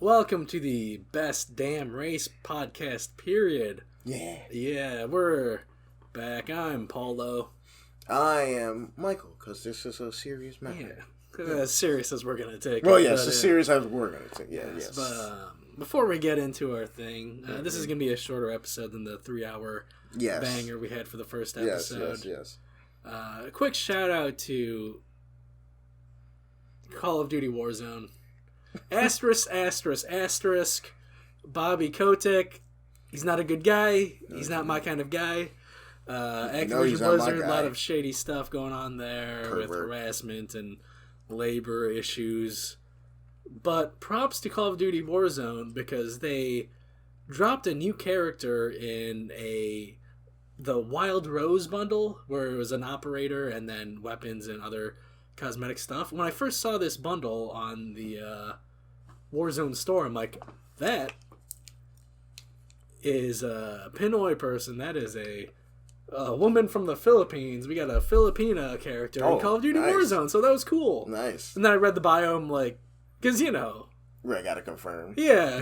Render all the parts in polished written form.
Welcome to the Best Damn Race podcast, period. Yeah, we're back. I'm Paulo. I am Michael, because this is a serious matter. Yeah, as serious as we're going to take. Well, yes, as serious as we're going to take. Yes. But before we get into our thing, this is going to be a shorter episode than the 3-hour banger we had for the first episode. Yes. A quick shout out to Call of Duty Warzone. Asterisk. Bobby Kotick. He's not a good guy. He's not my kind of guy. Activision Blizzard, a lot of shady stuff going on there with harassment and labor issues. But props to Call of Duty Warzone because they dropped a new character in the Wild Rose bundle where it was an operator and then weapons and other cosmetic stuff. When I first saw this bundle on the Warzone store, I'm like, that is a Pinoy person. That is a woman from the Philippines. We got a Filipina character in Call of Duty Warzone, so that was cool. Nice. And then I read the bio, I'm like, because, you know. Right, gotta confirm. Yeah,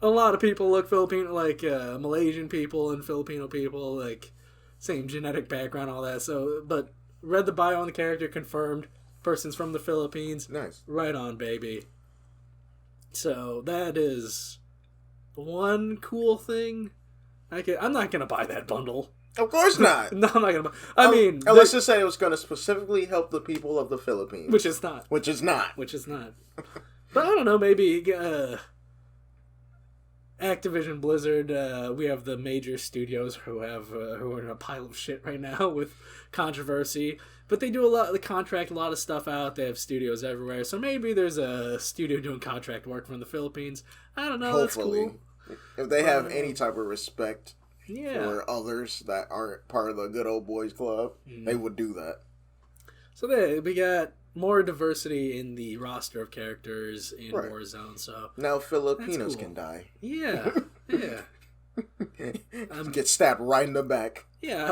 a lot of people look Filipino, like Malaysian people and Filipino people, like same genetic background, all that. So, but read the bio on the character, confirmed person's from the Philippines. Nice. Right on, baby. So that is one cool thing. I'm not gonna buy that bundle. Of course not. No, I'm not gonna buy. I mean, let's just say it was gonna specifically help the people of the Philippines, which is not. But I don't know. Maybe Activision Blizzard. We have the major studios who are in a pile of shit right now with controversy. But they do they contract a lot of stuff out. They have studios everywhere. So maybe there's a studio doing contract work from the Philippines. I don't know. Hopefully. That's cool. If they have any type of respect for others that aren't part of the good old boys club, they would do that. So we got more diversity in the roster of characters in Warzone. So now Filipinos can die. Yeah. Get stabbed right in the back. Yeah,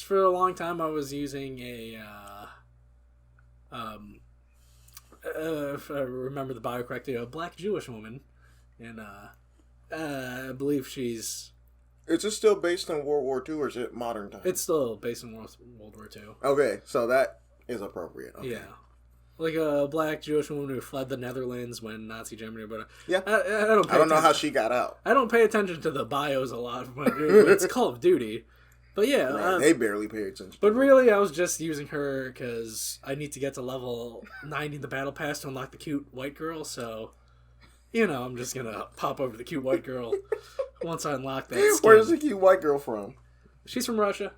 for a long time I was using if I remember the bio correctly, a black Jewish woman, and I believe she's. Is it still based on World War II or is it modern times? It's still based on World War II. Okay, so that is appropriate. Okay. Yeah. Like a black Jewish woman who fled the Netherlands when Nazi Germany. But yeah, I don't know how she got out. I don't pay attention to the bios a lot when it's Call of Duty. But yeah, they barely pay attention. But really, I was just using her because I need to get to level 90 in the battle pass to unlock the cute white girl. So, I'm just gonna pop over to the cute white girl once I unlock that skin. Where's the cute white girl from? She's from Russia.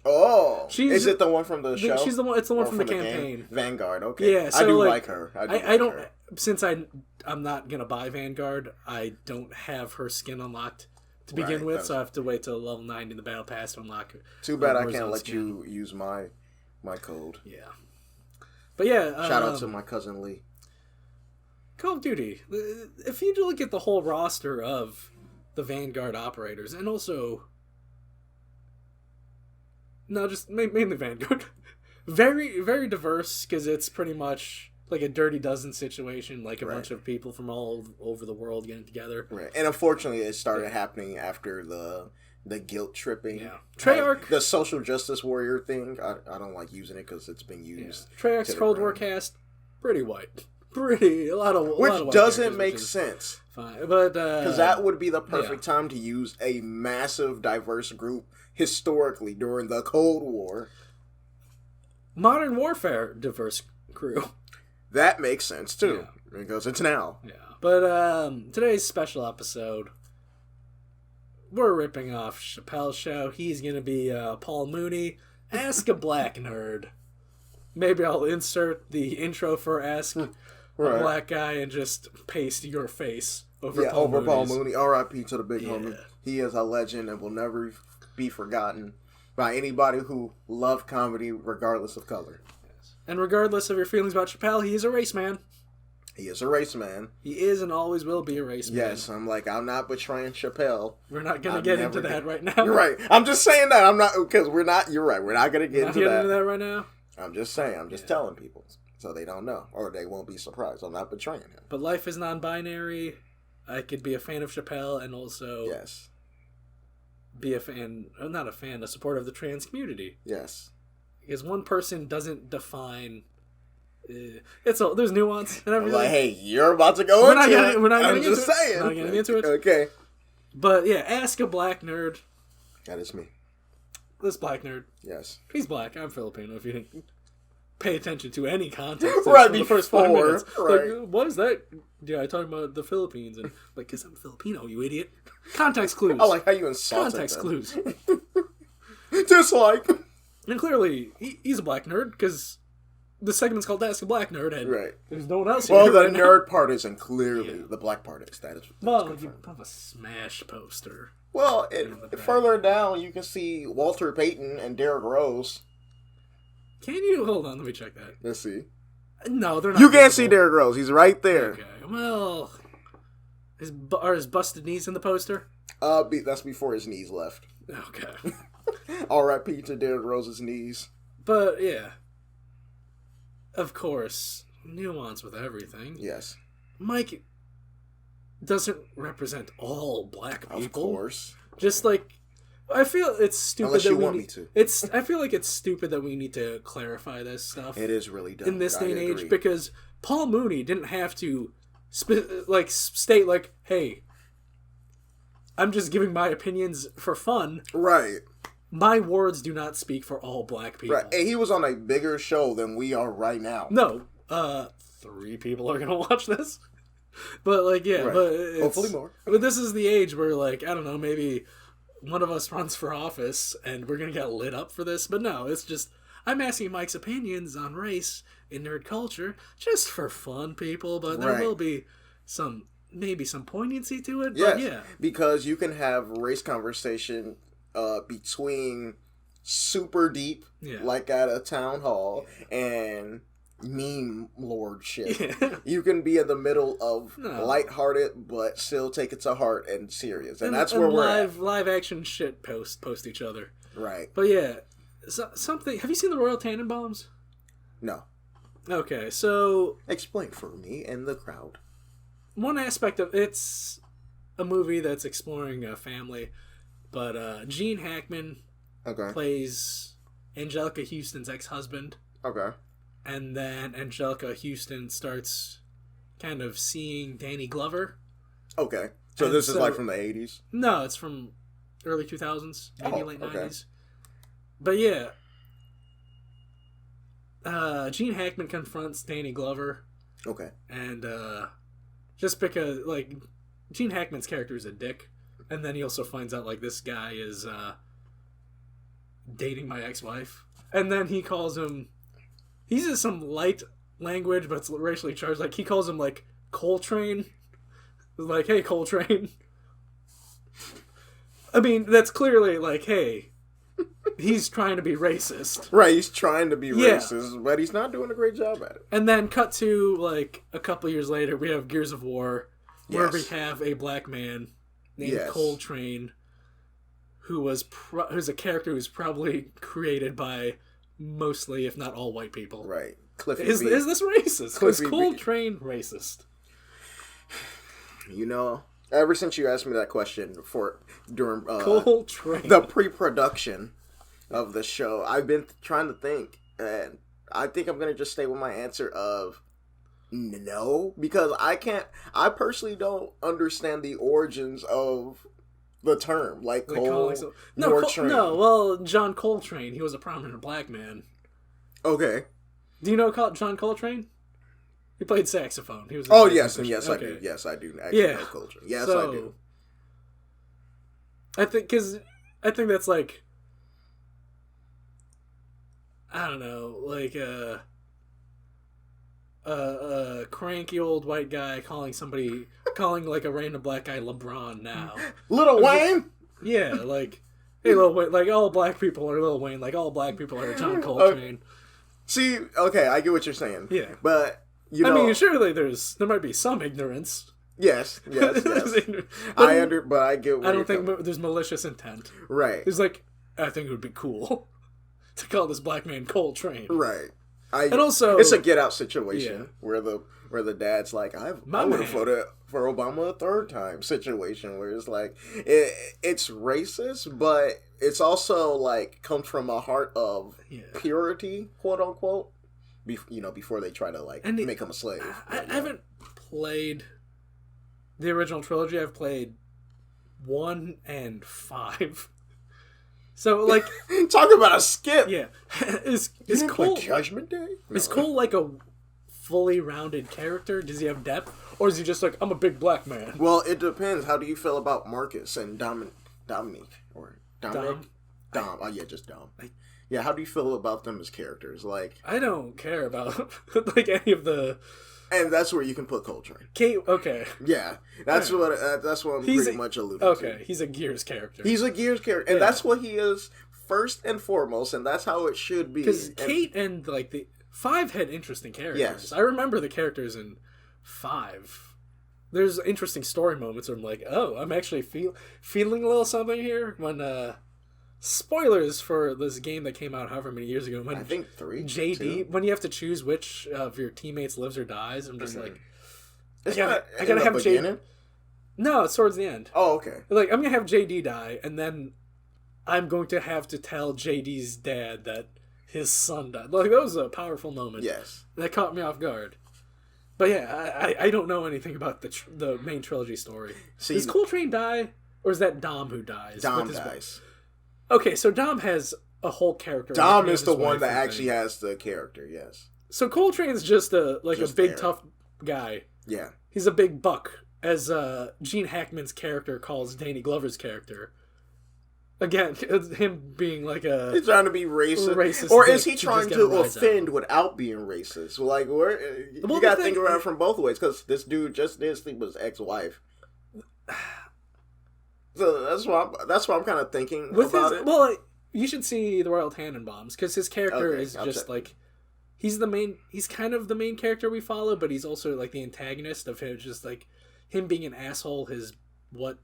Oh, is it the one from the show? She's the one. It's the one from the campaign. Vanguard. Okay. Yeah, so I do like her. I don't. Her. Since I'm not gonna buy Vanguard, I don't have her skin unlocked to begin with, so I have to wait till level 90 in the battle pass to unlock her. Too bad I can't let you use my code. Yeah, but yeah. Shout out to my cousin Lee. Call of Duty. If you look at the whole roster of the Vanguard operators, and also. No, just mainly Vanguard. Very, very diverse, because it's pretty much like a Dirty Dozen situation, like a bunch of people from all over the world getting together. Right, and unfortunately it started happening after the guilt tripping. Yeah. Treyarch. The social justice warrior thing, I don't like using it because it's been used. Yeah. Treyarch's Cold War cast, pretty white. A lot of which doesn't make sense. Fine, but because that would be the perfect time to use a massive, diverse group historically during the Cold War. Modern Warfare, diverse crew. That makes sense too, because it's now. Yeah, but today's special episode, we're ripping off Chappelle's show. He's gonna be Paul Mooney. Ask a Black Nerd. Maybe I'll insert the intro for Ask a Black Guy and just paste your face over Paul Mooney. R.I.P. to the big homie. He is a legend and will never be forgotten by anybody who loved comedy regardless of color. Yes. And regardless of your feelings about Chappelle, he is a race man. He is a race man. He is and always will be a race man. Yes, I'm not betraying Chappelle. We're not going to get into that right now. You're right. I'm just saying that. I'm not, because we're not, you're right. We're not going to get into that right now. I'm just saying. I'm just telling people. So they don't know, or they won't be surprised. I'm not betraying him. But life is non-binary. I could be a fan of Chappelle and also be a fan, not a fan, a supporter of the trans community. Yes. Because one person doesn't define... there's nuance and everything. Like, hey, you're about to go into it. We're not I'm just saying. We're not getting into it. Okay. But yeah, ask a black nerd. That is me. This black nerd. Yes. He's black. I'm Filipino. If you didn't pay attention to any context right the first 5 minutes. Right. Like, what is that? Yeah, I talking about the Philippines and like, because I'm Filipino, you idiot. Context clues. I like how you insulted Context them. clues. Just like. And clearly, he's a black nerd because the segment's called Ask a Black Nerd, and there's no one else here. Well, the nerd part isn't clearly the black part is. That is. Well, you have a Smash poster. Well, further down, you can see Walter Payton and Derrick Rose. Can you? Hold on, let me check that. Let's see. No, they're not. You can't see Derrick Rose. He's right there. Okay, well, are his busted knees in the poster? That's before his knees left. Okay. R.I.P. to Derrick Rose's knees. But, yeah. Of course, nuance with everything. Yes. Mike doesn't represent all black people. Of course. Just like, I feel it's stupid Unless that you we want need, me to. I feel like it's stupid that we need to clarify this stuff. It is really dumb. In this day and age, because Paul Mooney didn't have to state like, hey, I'm just giving my opinions for fun. Right. My words do not speak for all black people. Right. And he was on a bigger show than we are right now. No. 3 people are going to watch this. But, like, yeah. Right. But hopefully more. But this is the age where, like, I don't know, maybe one of us runs for office and we're going to get lit up for this. But no, it's just, I'm asking Mike's opinions on race in nerd culture just for fun, people. But there will be maybe some poignancy to it. Yes, but yeah. Because you can have race conversation between super deep, like at a town hall, and meme lord shit. Yeah. You can be in the middle of lighthearted, but still take it to heart and serious. And that's where we're at. Live action shit post each other. Right. But yeah, something. Have you seen the Royal Tannenbaums? No. Okay, so explain for me and the crowd. One aspect of it's a movie that's exploring a family. But Gene Hackman plays Angelica Houston's ex-husband. Okay. And then Angelica Houston starts kind of seeing Danny Glover. Okay. So this is like from the 80s? No, it's from early 2000s, maybe late 90s. But yeah. Gene Hackman confronts Danny Glover. Okay. And just because, like, Gene Hackman's character is a dick. And then he also finds out, like, this guy is dating my ex-wife. And then he calls him... He uses some light language, but it's racially charged. Like, he calls him, like, Coltrane. Like, hey, Coltrane. I mean, that's clearly, like, hey, he's trying to be racist. Right, he's trying to be racist, but he's not doing a great job at it. And then cut to, like, a couple years later, we have Gears of War, where we have a black man named Coltrane, who's a character who's probably created by mostly, if not all, white people. Right. Is this racist? Is Coltrane racist? You know, ever since you asked me that question during Coltrane. The pre-production of the show, I've been trying to think, and I think I'm gonna just stay with my answer of no, because I personally don't understand the origins of the term, like Coltrane. Well, John Coltrane, he was a prominent black man. Okay. Do you know John Coltrane? He played saxophone. He was. Yes, I do. Yes, I do. Actually know Coltrane. Yes, I do. I think that's like, I don't know, like a cranky old white guy calling like a random black guy LeBron now. Lil Wayne? Yeah, like, hey, Lil Wayne, like all black people are Lil Wayne, like all black people are John Coltrane. See, okay, I get what you're saying. Yeah. But, I mean, surely there might be some ignorance. Yes. But I get what I don't think there's malicious intent. Right. It's like, I think it would be cool to call this black man Coltrane. Right. And also, it's a Get Out situation where the dad's like, I would have voted for Obama a third time situation, where it's like it's racist, but it's also like comes from a heart of purity, quote unquote. Before they try to make him a slave. I haven't played the original trilogy. I've played 1 and 5. So talk about a skip. Yeah, is Cole Judgment Day? No. Is Cole like a fully rounded character? Does he have depth, or is he just like, I'm a big black man? Well, it depends. How do you feel about Marcus and Dominic or Dominic? Dom. Oh yeah, just Dom. Yeah, how do you feel about them as characters? I don't care about any of the. And that's where you can put Coltrane. Kate, okay. Yeah, that's what I'm pretty much alluding to. Okay, he's a Gears character. He's a Gears character, and that's what he is first and foremost, and that's how it should be. Because Kate and the 5 had interesting characters. Yes. I remember the characters in 5. There's interesting story moments where I'm like, oh, I'm actually feeling a little something here. When spoilers for this game that came out however many years ago. When I think 3. JD, 2. when you have to choose which of your teammates lives or dies, I'm just I gotta have JD. No, it's towards the end. Oh, okay. I'm gonna have JD die, and then I'm going to have to tell JD's dad that his son died. That was a powerful moment. Yes, that caught me off guard. But yeah, I don't know anything about the main trilogy story. Does Coltrane die, or is that Dom who dies? Dom dies. Okay, so Dom has a whole character. Dom is the one that actually has the character, yes. So Coltrane's just a big tough guy. Yeah. He's a big buck, as Gene Hackman's character calls Danny Glover's character. Again, him being he's trying to be racist. Or is he trying to offend without being racist? You gotta think about it from both ways, because this dude just did sleep with his ex-wife. So that's what I'm kind of thinking about it. Well, you should see the Royal Tannenbaums, because his character is just he's kind of the main character we follow, but he's also the antagonist of him. Just him being an asshole is what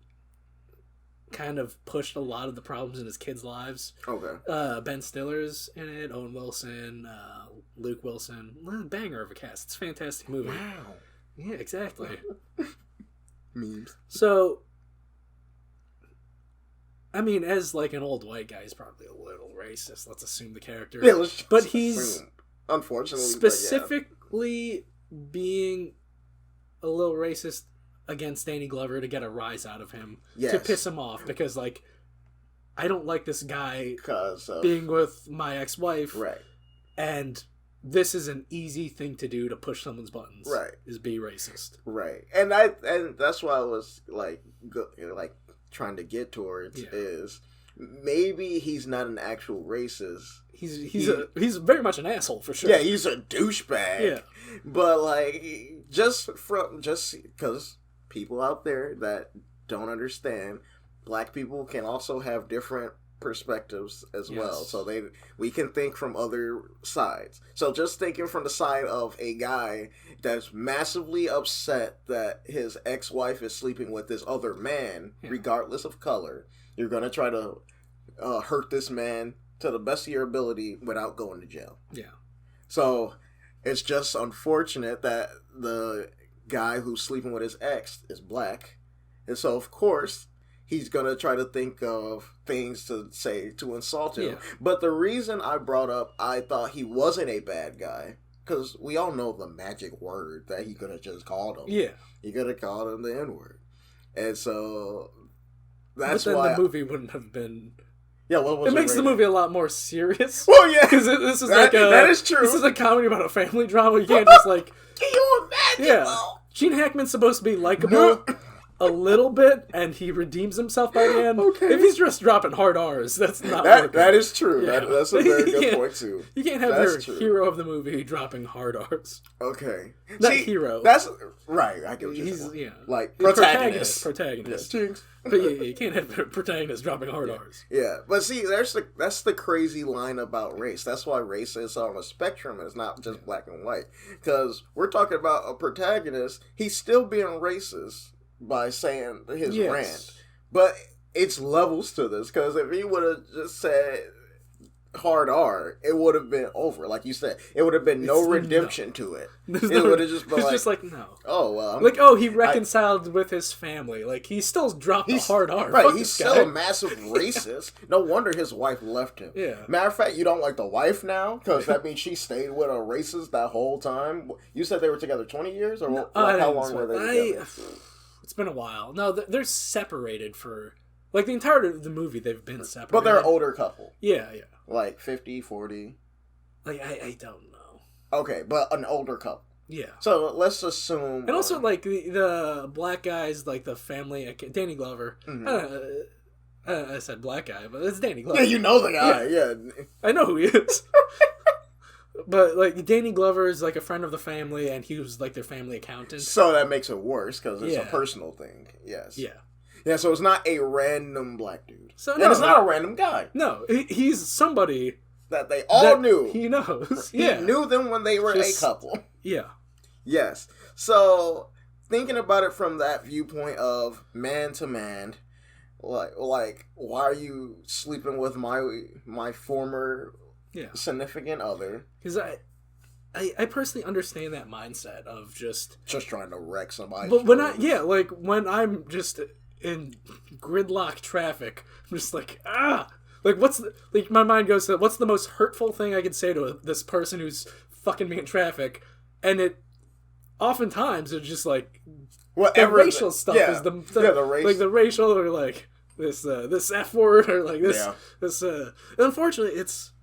kind of pushed a lot of the problems in his kids' lives. Okay. Ben Stiller's in it, Owen Wilson, Luke Wilson. Banger of a cast. It's a fantastic movie. Wow. Yeah, exactly. Memes. So, I mean, as an old white guy, he's probably a little racist. Let's assume the character. Yeah, but he's unfortunately specifically being a little racist against Danny Glover to get a rise out of him, to piss him off, because I don't like this guy being with my ex-wife, right? And this is an easy thing to do to push someone's buttons, right? Is be racist, right? And that's why I was trying to get towards is maybe he's not an actual racist. He's very much an asshole for sure. Yeah, he's a douchebag. Yeah, but just because people out there that don't understand, black people can also have different perspectives as well. So we can think from other sides. So just thinking from the side of a guy that's massively upset that his ex-wife is sleeping with this other man, regardless of color, you're gonna try to hurt this man to the best of your ability without going to jail. Yeah. So it's just unfortunate that the guy who's sleeping with his ex is black, and so of course he's gonna try to think of things to say to insult him. But the reason I brought up I thought he wasn't a bad guy, because we all know the magic word that he could have just called him. Yeah, he could have called him the N-word, and so that's why the movie wouldn't have been. Yeah, what was it makes the movie a lot more serious. Well, yeah, because this is that is true. This is a comedy about a family drama. You can't just Can you imagine? Yeah, Gene Hackman's supposed to be likable a little bit, and he redeems himself by the end. Okay. If he's just dropping hard R's, that's not working. That is true. Yeah. That's a very good point too. You can't have your hero of the movie dropping hard R's. Okay, not hero. That's right. I get what you're saying. Protagonist. Yeah, but you can't have a protagonist dropping hard R's. Yeah, but see, that's the crazy line about race. That's why race is on a spectrum. It's not just black and white. Because we're talking about a protagonist. He's still being racist by saying his rant. But it's levels to this. Because if he would have just said, hard R, it would have been over. Like you said, it would have been no redemption to it. It would have just been it's just like, no. Oh, well. He reconciled with his family. Like, he still dropped the hard R. Right, he's still a massive racist. No wonder his wife left him. Yeah. Matter of fact, you don't like the wife now? Because that means she stayed with a racist that whole time? You said they were together 20 years? Or how long were they together? It's been a while. No, they're separated for... Like, the entirety of the movie, they've been separated. But they're an older couple. Yeah. Like 50, 40? Like, I don't know. Okay, but an older couple. Yeah. So, let's assume... And also, like, the black guys, like, the family... Danny Glover. Mm-hmm. I said black guy, but it's Danny Glover. Yeah, you know the guy, yeah. I know who he is. But, like, Danny Glover is, like, a friend of the family, and he was, like, their family accountant. So that makes it worse, because it's a personal thing. Yes. Yeah. Yeah, so it's not a random black dude. So, and it's not a random guy. No, he's somebody... that they all knew. He knows. He knew them when they were a couple. Yeah. Yes. So, thinking about it from that viewpoint of man to man, like why are you sleeping with my former significant other? Because I personally understand that mindset of just trying to wreck somebody. But when I'm just in gridlock traffic, I'm just like, like my mind goes to, what's the most hurtful thing I can say to this person who's fucking me in traffic? And it oftentimes it's just like whatever the racial stuff is the race, like the racial, or like this F word, or like this unfortunately it's.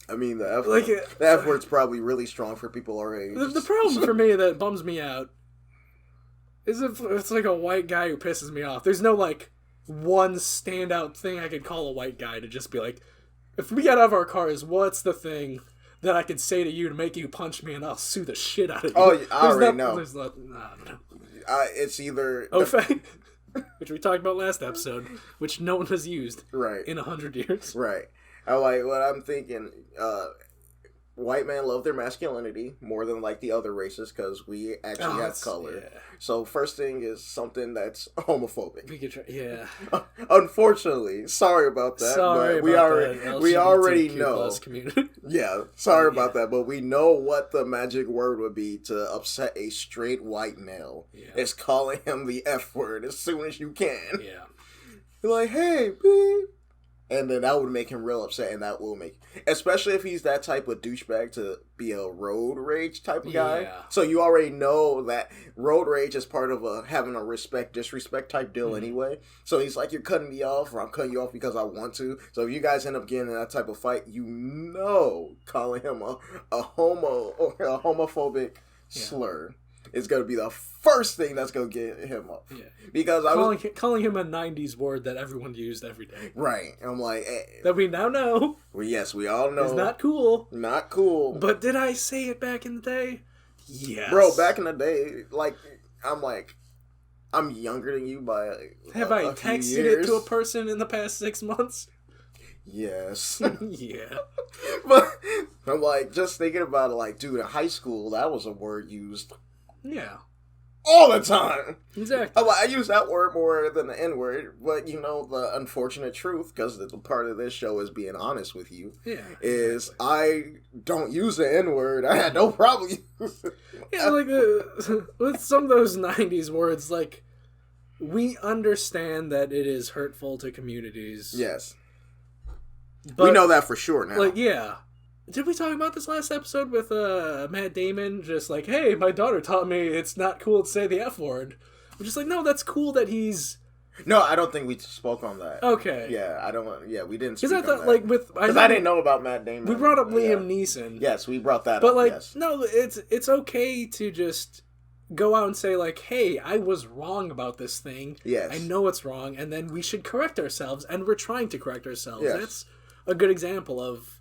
I mean, the F word's probably really strong for people our age. The problem for me that bums me out is if it's like a white guy who pisses me off. There's no, like, one standout thing I could call a white guy to just be like, if we get out of our cars, what's the thing that I could say to you to make you punch me and I'll sue the shit out of you? Oh, I already know. There's nothing. I don't know. It's either... which we talked about last episode, which no one has used in 100 years. Right. What I'm thinking, white men love their masculinity more than, like, the other races, because we actually have color. Yeah. So, first thing is something that's homophobic. We could try, Unfortunately, sorry about that. We already know. Yeah, sorry about that, but we know what the magic word would be to upset a straight white male. Yeah. It's calling him the F word as soon as you can. Yeah. You're like, hey, babe. And then that would make him real upset, and that will make... Especially if he's that type of douchebag to be a road rage type of guy. Yeah. So you already know that road rage is part of having a respect-disrespect type deal anyway. So he's like, you're cutting me off, or I'm cutting you off because I want to. So if you guys end up getting in that type of fight, you know calling him a homo or a homophobic slur is going to be the first thing that's going to get him up. Yeah. Because calling him a 90s word that everyone used every day. Right. I'm like... that we now know. Well, yes, we all know. It's not cool. Not cool. But did I say it back in the day? Yes. Bro, back in the day, I'm younger than you by Have I texted it to a person in the past 6 months? Yes. Yeah. But I'm like, just thinking about it, like, dude, in high school, that was a word used... Yeah. All the time. Exactly. I use that word more than the N-word, but the unfortunate truth, because the part of this show is being honest with you, is I don't use the N-word. I had no problem using it. Yeah, like, with some of those 90s words, like, we understand that it is hurtful to communities. Yes. But, we know that for sure now. Like, yeah. Did we talk about this last episode with Matt Damon? Just like, hey, my daughter taught me it's not cool to say the F word. I'm just like, no, that's cool that he's... No, I don't think we spoke on that. Okay. Yeah, I don't... Yeah, we didn't speak on that. Because I thought, like, with... Because I didn't know about Matt Damon. We brought up Liam Neeson. Yes, we brought that up, But, like, no, it's okay to just go out and say, like, hey, I was wrong about this thing. Yes. I know it's wrong, and then we should correct ourselves, and we're trying to correct ourselves. Yes. That's a good example of...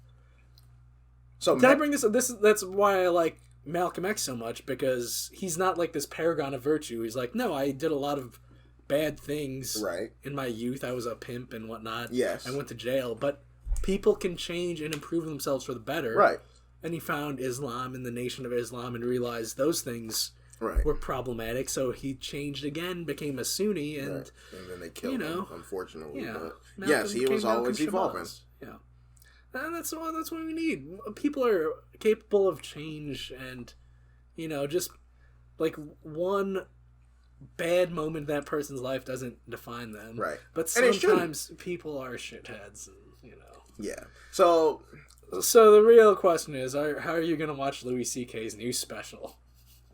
So did I bring this up? That's why I like Malcolm X so much, because he's not like this paragon of virtue. He's like, no, I did a lot of bad things in my youth. I was a pimp and whatnot. Yes. I went to jail. But people can change and improve themselves for the better. Right. And he found Islam and the Nation of Islam and realized those things were problematic. So he changed again, became a Sunni, and... And then they killed him, unfortunately. Yeah. But yes, he was always evolving. Yeah. And that's what we need. People are capable of change, and just like one bad moment in that person's life doesn't define them. Right. But sometimes people are shitheads, and Yeah. So the real question is, how are you going to watch Louis C.K.'s new special?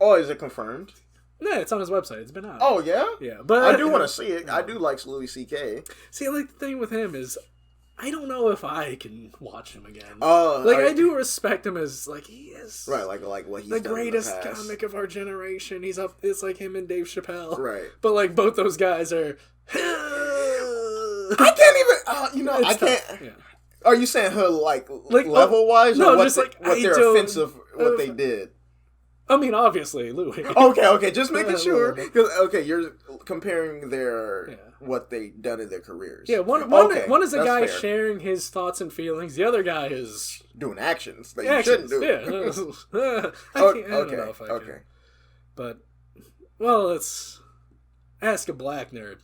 Oh, is it confirmed? No, it's on his website. It's been out. Oh, yeah? Yeah, but I do want to see it. I do like Louis C.K. See, like, the thing with him is, I don't know if I can watch him again. I do respect him as, like, he is... Right, like what he's the done greatest in the past. comic of our generation. He's up... It's like him and Dave Chappelle. Right. But, like, both those guys are... I can't even... I can't... Yeah. Are you saying her, like level-wise? No, or what just, like, what they're offensive... What they did? I mean, obviously, Louis. Okay, just making sure. You're comparing their what they done in their careers. Yeah, one is a guy sharing his thoughts and feelings. The other guy is doing actions that you shouldn't do. Yeah, I don't know if I can. But let's ask a black nerd.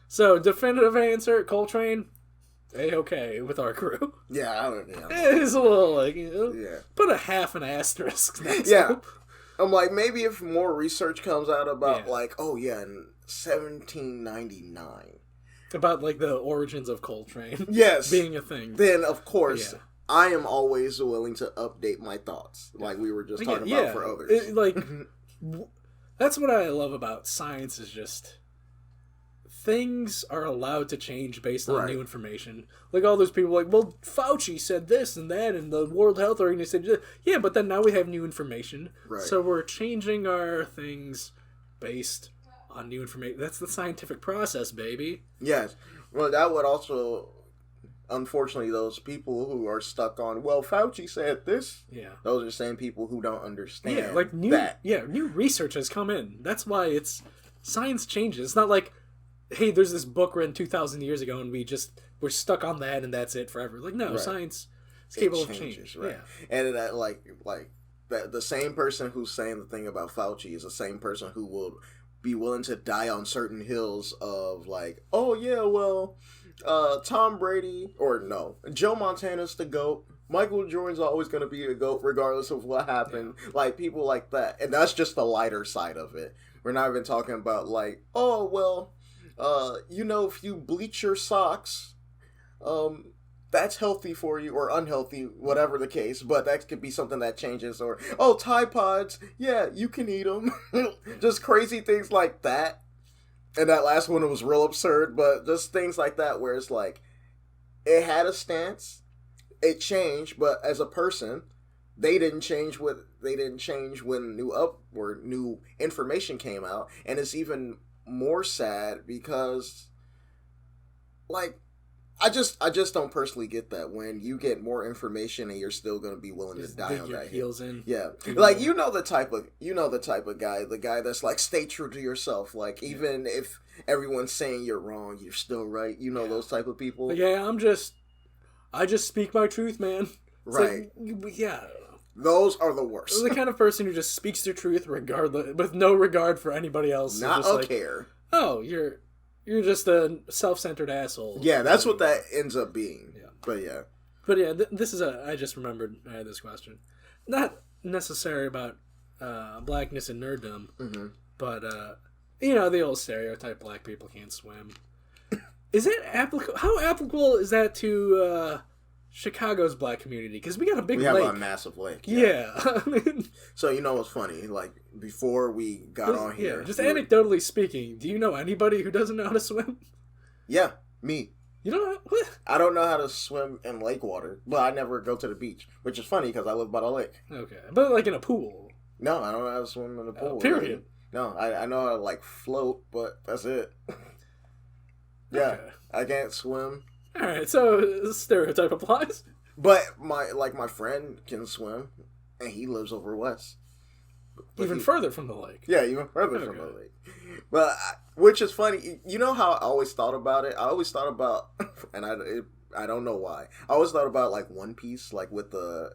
So, definitive answer: Coltrane. A-okay with our crew. Yeah, I don't know. It's a little like, put a half an asterisk next to him. I'm like, maybe if more research comes out about in 1799. About like the origins of Coltrane. Yes. Being a thing. Then, of course, I am always willing to update my thoughts. Like we were just talking about for others. That's what I love about science is just... Things are allowed to change based on new information. Like all those people, like, well, Fauci said this and that, and the World Health Organization said, yeah, but then now we have new information, so we're changing our things based on new information. That's the scientific process, baby. Yes. Well, that would also, unfortunately, those people who are stuck on, well, Fauci said this. Yeah. Those are the same people who don't understand. Yeah, like new research has come in. That's why science changes. It's not like, hey, there's this book written 2,000 years ago, and we're stuck on that, and that's it forever. Like, no, science is capable of change. Right. Yeah. And that, the same person who's saying the thing about Fauci is the same person who will be willing to die on certain hills of, like, oh, yeah, well, Tom Brady, or no, Joe Montana's the GOAT. Michael Jordan's always going to be a GOAT regardless of what happened. Yeah. Like, people like that. And that's just the lighter side of it. We're not even talking about, like, oh, well... if you bleach your socks, that's healthy for you, or unhealthy, whatever the case, but that could be something that changes, or, Tide Pods, yeah, you can eat them. Just crazy things like that. And that last one was real absurd, but just things like that where it's like, it had a stance, it changed, but as a person, they didn't change when new information came out, and it's even more sad because, like, I just don't personally get that when you get more information and you're still going to be willing to die on that heels in. Yeah, like the type of guy, the guy that's like, stay true to yourself. Like, even if everyone's saying you're wrong, you're still right. Those type of people. Yeah, I just speak my truth, man. It's right. Those are the worst. The kind of person who just speaks their truth regardless, with no regard for anybody else. Not a care. Oh, you're just a self-centered asshole. Yeah, that's what that ends up being. Yeah. But yeah. This is I just remembered I had this question. Not necessarily about blackness and nerddom, but the old stereotype black people can't swim. Is it applicable? How applicable is that to Chicago's black community? Because we got a big lake. We have a massive lake. Yeah. So, what's funny? Like, before we got on here... Yeah, just anecdotally speaking, do you know anybody who doesn't know how to swim? Yeah, me. You don't know? What? I don't know how to swim in lake water, but I never go to the beach, which is funny because I live by the lake. Okay. But, like, in a pool? No, I don't know how to swim in a pool. Period. No, I know how to, like, float, but that's it. Yeah, okay. I can't swim. Alright, so the stereotype applies. But my friend can swim, and he lives over west. Even further from the lake. Yeah, even further from the lake. But, which is funny, how I always thought about it? I always thought about, and I don't know why, I always thought about, like, One Piece, like, with the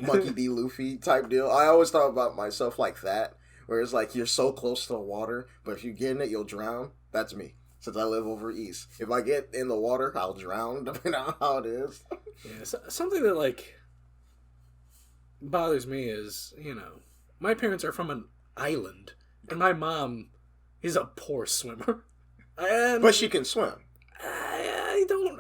Monkey D. Luffy type deal. I always thought about myself like that, where it's like, you're so close to the water, but if you get in it, you'll drown. That's me. since I live over east. If I get in the water, I'll drown, depending on how it is. Yeah, something that, like, bothers me is, my parents are from an island, and my mom is a poor swimmer. But she can swim.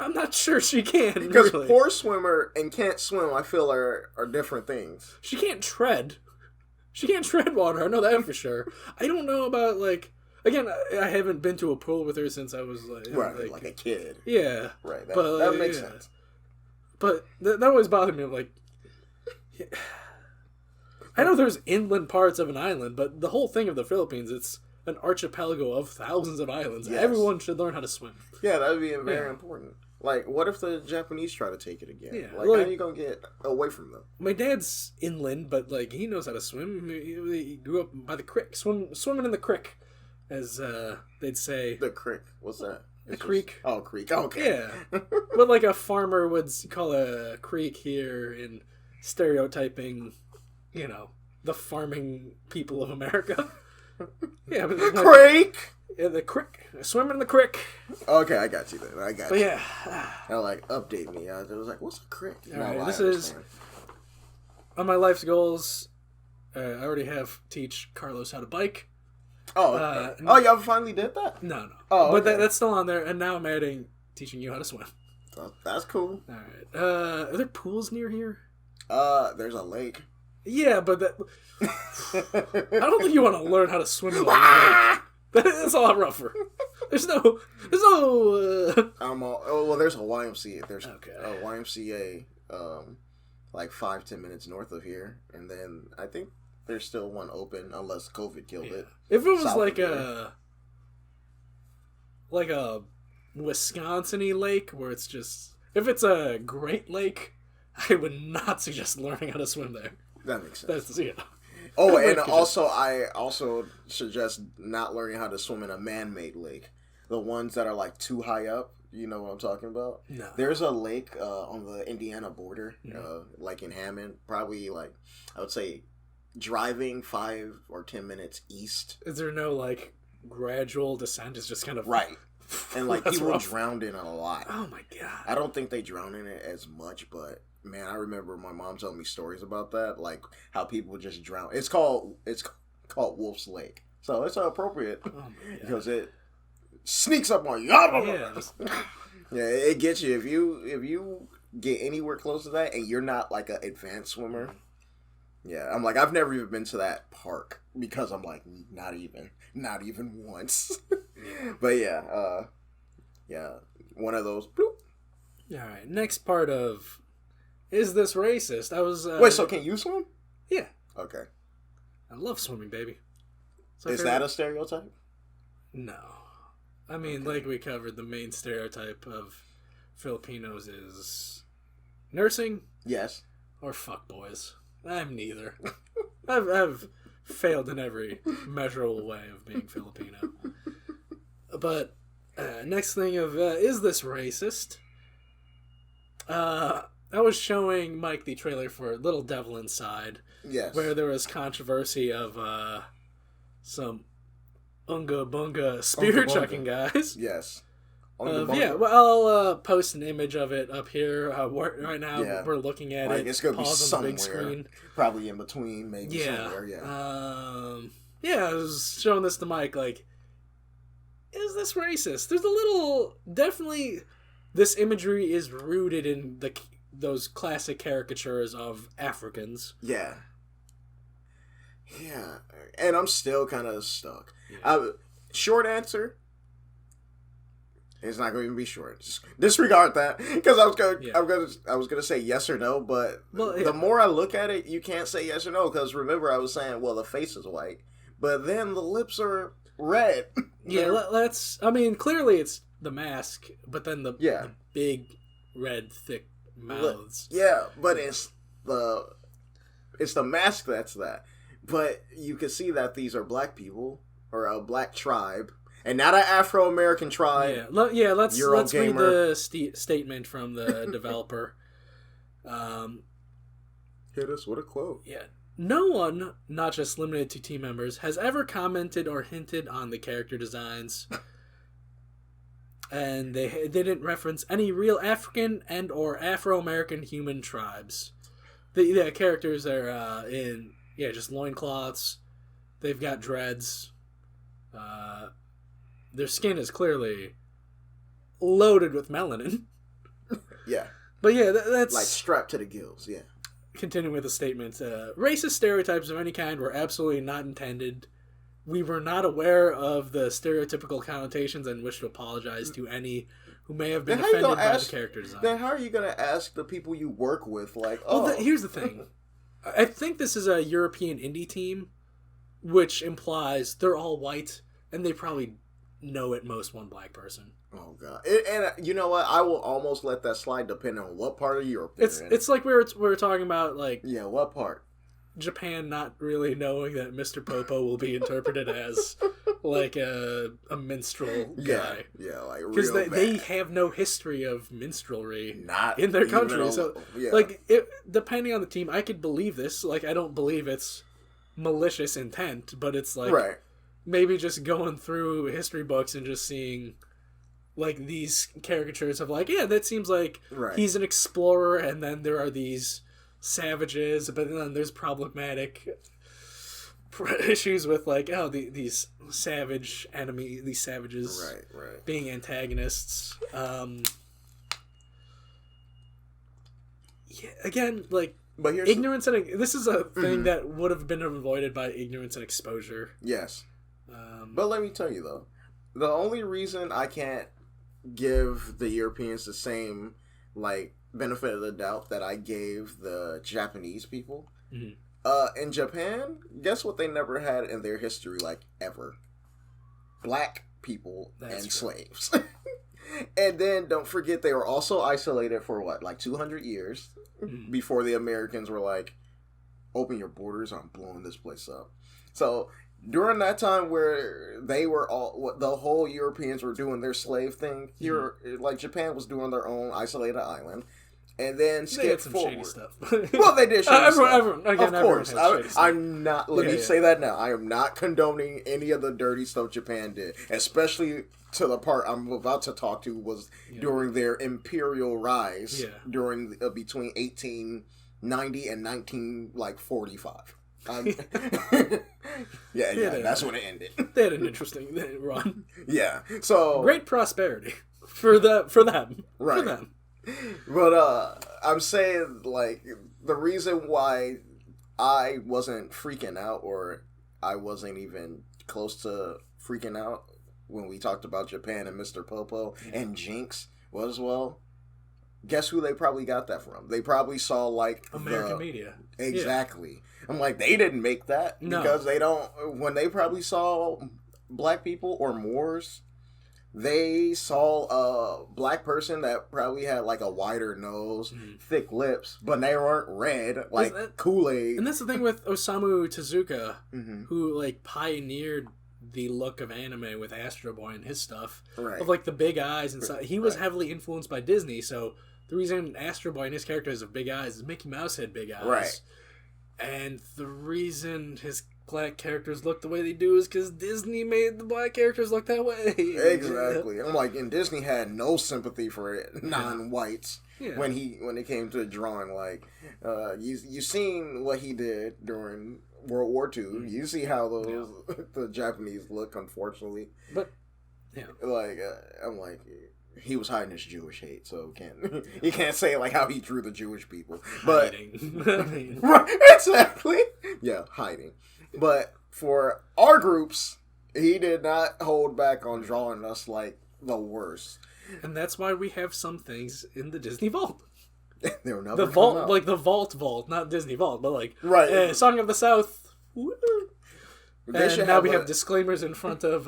I'm not sure she can. Because really. Poor swimmer and can't swim, I feel, are different things. She can't tread. She can't tread water, I know that for sure. I don't know about, like... Again, I haven't been to a pool with her since I was, like a kid. Yeah. Right, that makes sense. But that always bothered me, like... I know there's inland parts of an island, but the whole thing of the Philippines, it's an archipelago of thousands of islands. Yes. Everyone should learn how to swim. Yeah, that would be very important. Like, what if the Japanese try to take it again? Yeah, like, how are you going to get away from them? My dad's inland, but, like, he knows how to swim. He grew up by the creek, swimming in the creek, as they'd say. The creek? What's that? The creek. Creek. Okay. Yeah. What, like, a farmer would call a creek here in stereotyping, the farming people of America. Yeah, but creek. Yeah, the creek. Swimming in the creek. Okay, I got you then. But yeah. Update me. I was like, what's a creek? Alright, this is on my life's goals. I already have teach Carlos how to bike. Oh, okay. Y'all finally did that? No. Oh, okay. But that's still on there, and now I'm adding teaching you how to swim. Oh, that's cool. Alright. Are there pools near here? There's a lake. Yeah, but that... I don't think you want to learn how to swim in a lake. That's a lot rougher. There's no. There's a YMCA. There's a YMCA, like 5-10 minutes north of here, and then I think there's still one open unless COVID killed it. If it was like a Wisconsin-y lake where it's just, if it's a Great Lake, I would not suggest learning how to swim there. That makes sense. That's. Oh, and I also suggest not learning how to swim in a man-made lake. The ones that are, like, too high up. You know what I'm talking about? No. There's a lake on the Indiana border, like in Hammond. Probably, like, I would say driving 5 or 10 minutes east. Is there no, like, gradual descent? It's just kind of... Right. And, like, people drowned in it a lot. Oh, my God. I don't think they drown in it as much, but... Man, I remember my mom telling me stories about that, like how people just drown. It's called Wolf's Lake, so it's appropriate because it sneaks up on you. Yeah, it gets you if you get anywhere close to that and you're not like an advanced swimmer. Yeah, I'm like I've never even been to that park because I'm like not even once. But yeah, one of those. Bloop. All right, next part of. Is this racist? I was... Wait, so can you swim? Yeah. Okay. I love swimming, baby. Is that a stereotype? No. I mean, like we covered, the main stereotype of Filipinos is nursing. Yes. Or fuckboys. I'm neither. I've failed in every measurable way of being Filipino. But, next thing of, is this racist? I was showing Mike the trailer for Little Devil Inside. Yes. Where there was controversy of some Unga Bunga spirit chucking guys. Yes. Yeah, well, I'll post an image of it up here. Right now, we're looking at it. It's going to be somewhere. On the big screen. Probably in between, maybe somewhere, yeah, I was showing this to Mike, like, is this racist? There's a little, definitely, this imagery is rooted in those classic caricatures of Africans. Yeah. Yeah. And I'm still kind of stuck. Yeah. Short answer. It's not going to be short. Just disregard that because I was going to say yes or no, but the more I look at it, you can't say yes or no because remember I was saying, well, the face is white, but then the lips are red. Yeah, I mean, clearly it's the mask, but then the big red thick mouths. Yeah, but it's the mask that's that. But you can see that these are black people or a black tribe and not an Afro-American tribe. Yeah. Let's read the statement from the developer. Hit us with a quote. Yeah. No one, not just limited to team members, has ever commented or hinted on the character designs. And they didn't reference any real African and or Afro-American human tribes. The characters are in just loincloths. They've got dreads. Their skin is clearly loaded with melanin. Yeah. But yeah, that's... Like strapped to the gills, yeah. Continuing with the statement, racist stereotypes of any kind were absolutely not intended. We were not aware of the stereotypical connotations and wish to apologize to any who may have been offended by the character design. Then how are you going to ask the people you work with, like, Well, here's the thing. I think this is a European indie team, which implies they're all white, and they probably know at most one black person. Oh, God. And you know what? I will almost let that slide depending on what part of Europe it's like we were talking about, like... Yeah, what part? Japan not really knowing that Mr. Popo will be interpreted as, like, a minstrel guy. Yeah, like, real because bad. They have no history of minstrelry in their country. So, like, depending on the team, I could believe this. Like, I don't believe it's malicious intent, but it's, like... Right. Maybe just going through history books and just seeing, like, these caricatures of, like, yeah, that seems like he's an explorer, and then there are these savages, but then there's problematic issues with, like, these savage these savages being antagonists. Again, like, but ignorance and this is a thing that would have been avoided by ignorance and exposure. Yes. But let me tell you, though, the only reason I can't give the Europeans the same, like, benefit of the doubt that I gave the Japanese people, in Japan, guess what they never had in their history, like, ever? Black people and slaves. And then, don't forget, they were also isolated for, what, like 200 years before the Americans were like, open your borders, I'm blowing this place up. So... During that time where they were the whole Europeans were doing their slave thing, here, like Japan was doing their own isolated island, and then skip forward. Shady stuff. Well, they did shady stuff. Of course. I'm not, let me say that now. I am not condoning any of the dirty stuff Japan did, especially to the part I'm about to talk to was during their imperial rise during between 1890 and 1945. That's when it ended. They had an interesting run. Yeah, so great prosperity for them. Right. For them. But I'm saying, like, the reason why I wasn't freaking out, or I wasn't even close to freaking out when we talked about Japan and Mr. Popo and Jinx was, well, guess who they probably got that from? They probably saw, like, American media. Exactly. Yeah. I'm like, they didn't make that because they don't. When they probably saw black people or Moors, they saw a black person that probably had, like, a wider nose, thick lips, but they weren't red, like Kool-Aid. And that's the thing with Osamu Tezuka, who, like, pioneered the look of anime with Astro Boy and his stuff, of, like, the big eyes and stuff. He was heavily influenced by Disney, so the reason Astro Boy and his characters have big eyes is Mickey Mouse had big eyes. Right. And the reason his black characters look the way they do is because Disney made the black characters look that way. Exactly. I'm like, and Disney had no sympathy for non-whites when it came to drawing. Like, you seen what he did during World War II. You see how the Japanese look, unfortunately. But like, I'm like, he was hiding his Jewish hate, so you can't say, like, how he drew the Jewish people. But hiding. Right, exactly. Yeah, hiding. But for our groups, he did not hold back on drawing us like the worst. And that's why we have some things in the Disney Vault. They'll never the Vault, out. Like the Vault, not Disney Vault, but like Song of the South. Woo. And now we have disclaimers in front of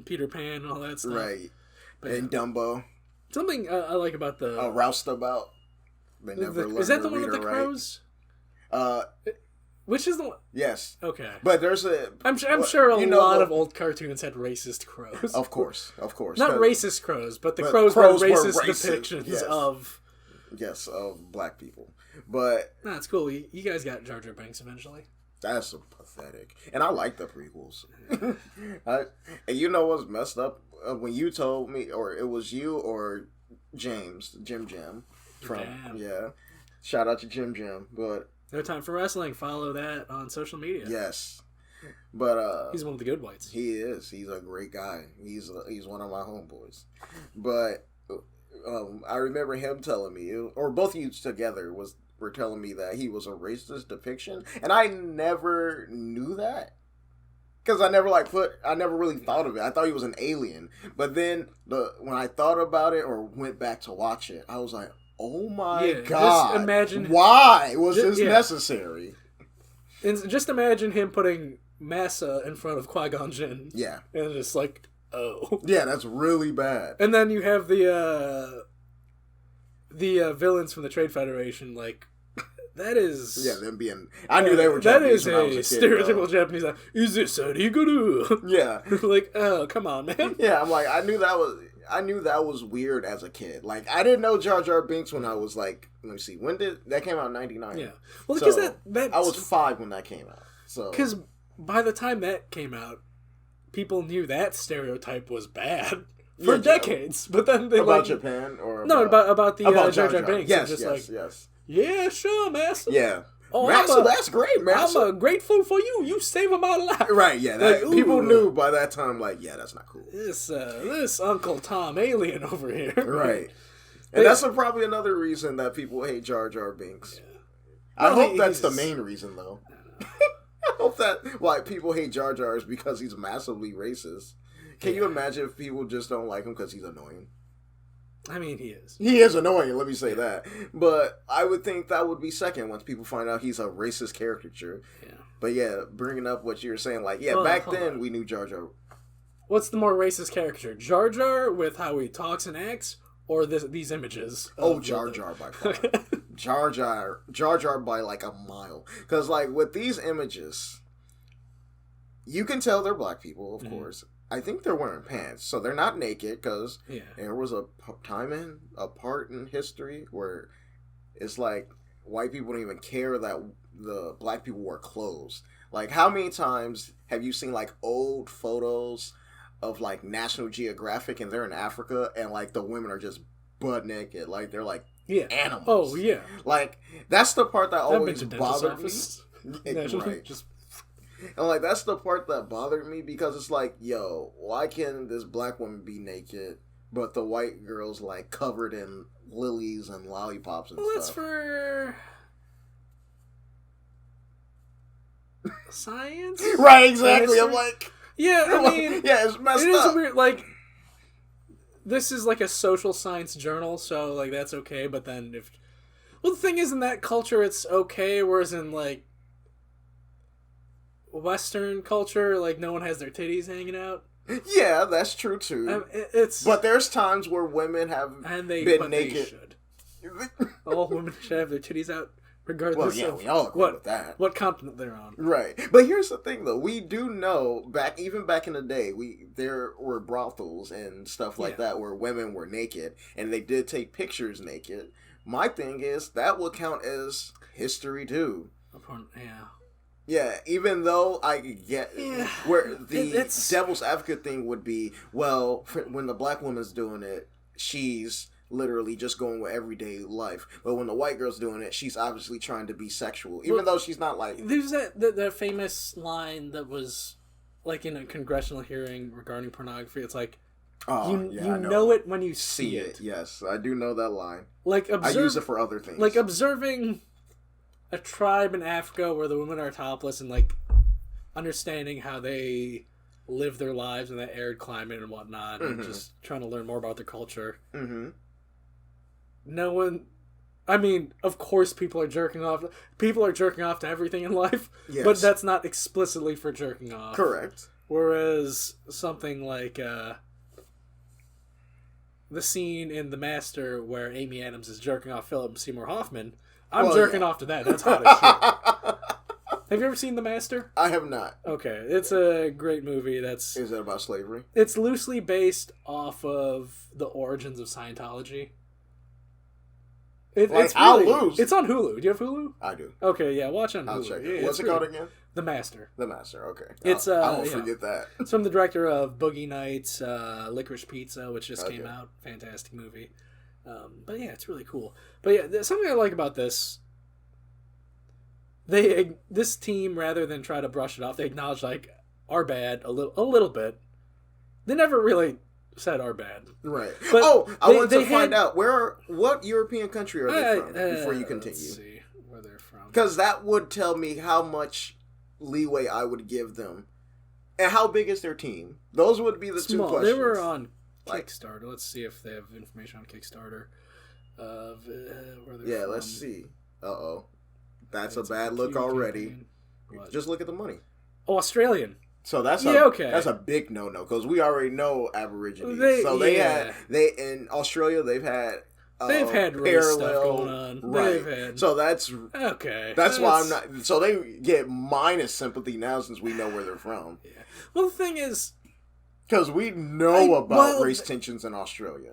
Peter Pan and all that stuff. Right. But, and Dumbo. Something I like about the... Roustabout. They never is that the one with the crows? Which is the one? Yes. Okay. But there's a... I'm sure a lot of old cartoons had racist crows. Of course. Not racist crows, but the crows were racist depictions of... Yes, of black people. But... Nah, it's cool. You guys got Jar Jar Binks eventually. That's pathetic. And I like the prequels. And you know what's messed up? When you told me, or it was you or James, Jim from yeah. Shout out to Jim. But No Time for Wrestling. Follow that on social media. Yes. But he's one of the good whites. He is. He's a great guy. He's one of my homeboys. But I remember him telling me, or both of you together were telling me that he was a racist depiction, and I never knew that. Because I never really thought of it. I thought he was an alien. But then when I thought about it or went back to watch it, I was like, oh my God. Just imagine, why was this necessary? And just imagine him putting Massa in front of Qui-Gon Jinn. Yeah. And just like, oh. Yeah, that's really bad. And then you have the villains from the Trade Federation, like, that is... Yeah, them being... I knew they were Japanese. That is a stereotypical Japanese, like, is this Sariguru? Yeah. Like, oh, come on, man. Yeah, I'm like, I knew that was weird as a kid. Like, I didn't know Jar Jar Binks when I was like, let me see, when did... That came out in 99. Yeah. Well, because so, I was 5 when that came out. So because by the time that came out, people knew that stereotype was bad for decades. But then they about Japan or about the Jar Jar Binks. Yes, yes. Yeah, sure, Massa. Yeah. Oh, Massa, that's great, Massa. I'm grateful for you. You saved my life. Right, yeah. People knew by that time, like, yeah, that's not cool. This Uncle Tom alien over here. Right. And that's probably another reason that people hate Jar Jar Binks. Yeah. I hope that's the main reason, though. I hope that why people hate Jar Jar is because he's massively racist. Can you imagine if people just don't like him because he's annoying? I mean, he is. He is annoying, let me say that. But I would think that would be second once people find out he's a racist caricature. Yeah. But yeah, bringing up what you were saying, like, back then we knew Jar Jar. What's the more racist caricature? Jar Jar with how he talks and acts, or these images? Jar Jar by far. Jar Jar by like a mile. Because like with these images, you can tell they're black people, of course. I think they're wearing pants, so they're not naked, because there was a part in history where it's like white people don't even care that the black people wore clothes. Like, how many times have you seen like old photos of like National Geographic and they're in Africa and like the women are just butt naked, like they're like animals. Oh yeah, like that's the part that always bothered me. Right. And, like, that's the part that bothered me because it's like, yo, why can't this black woman be naked, but the white girl's, like, covered in lilies and lollipops and stuff? Well, that's for science? Right, exactly. I'm like... Yeah, I mean... yeah, it's messed up. It is weird, like... This is, like, a social science journal, so, like, that's okay, but then if... Well, the thing is, in that culture, it's okay, whereas in, like, Western culture, like, no one has their titties hanging out. Yeah, that's true too. But there's times where women have been naked. They should. All women should have their titties out, regardless of we all agree with that. What continent they're on. Right, but here's the thing, though: we do know even back in the day, there were brothels and stuff like that where women were naked, and they did take pictures naked. My thing is that will count as history too. Yeah, even though I get where the devil's advocate thing would be, well, when the black woman's doing it, she's literally just going with everyday life. But when the white girl's doing it, she's obviously trying to be sexual, even though she's not like... There's that famous line that was like in a congressional hearing regarding pornography. It's like, you know it when you see it. Yes, I do know that line. Like I use it for other things. Like observing a tribe in Africa where the women are topless and like understanding how they live their lives in that arid climate and whatnot, and just trying to learn more about their culture. No one, I mean, of course people are jerking off. People are jerking off to everything in life, but that's not explicitly for jerking off. Correct. Whereas something like the scene in The Master where Amy Adams is jerking off Philip Seymour Hoffman, I'm jerking off to that. That's hot as shit. Have you ever seen The Master? I have not. Okay, it's a great movie. Is it about slavery? It's loosely based off of the origins of Scientology. I'll lose. It's on Hulu. Do you have Hulu? I do. Okay, yeah, watch on Hulu. I'll check it. What's it called again? The Master. The Master, okay. It's I won't forget that. It's from the director of Boogie Nights, Licorice Pizza, which just came out. Fantastic movie. But yeah, it's really cool. But yeah, something I like about this, this team, rather than try to brush it off, they acknowledge like our bad a little bit. They never really said our bad, right? But I wanted to find out what European country are they from before you continue. Let's see where they're from, because that would tell me how much leeway I would give them, and how big is their team. Those would be the two questions. They were on Kickstarter. Let's see if they have information on Kickstarter. Where they're from. Let's see. That's a bad look already. Just look at the money. Oh, Australian. So that's that's a big no because we already know Aborigines. They in Australia they've had race stuff going on. Right. So that's okay. That's why I'm not. So they get minus sympathy now since we know where they're from. Yeah. Well, the thing is, because we know about race tensions in Australia.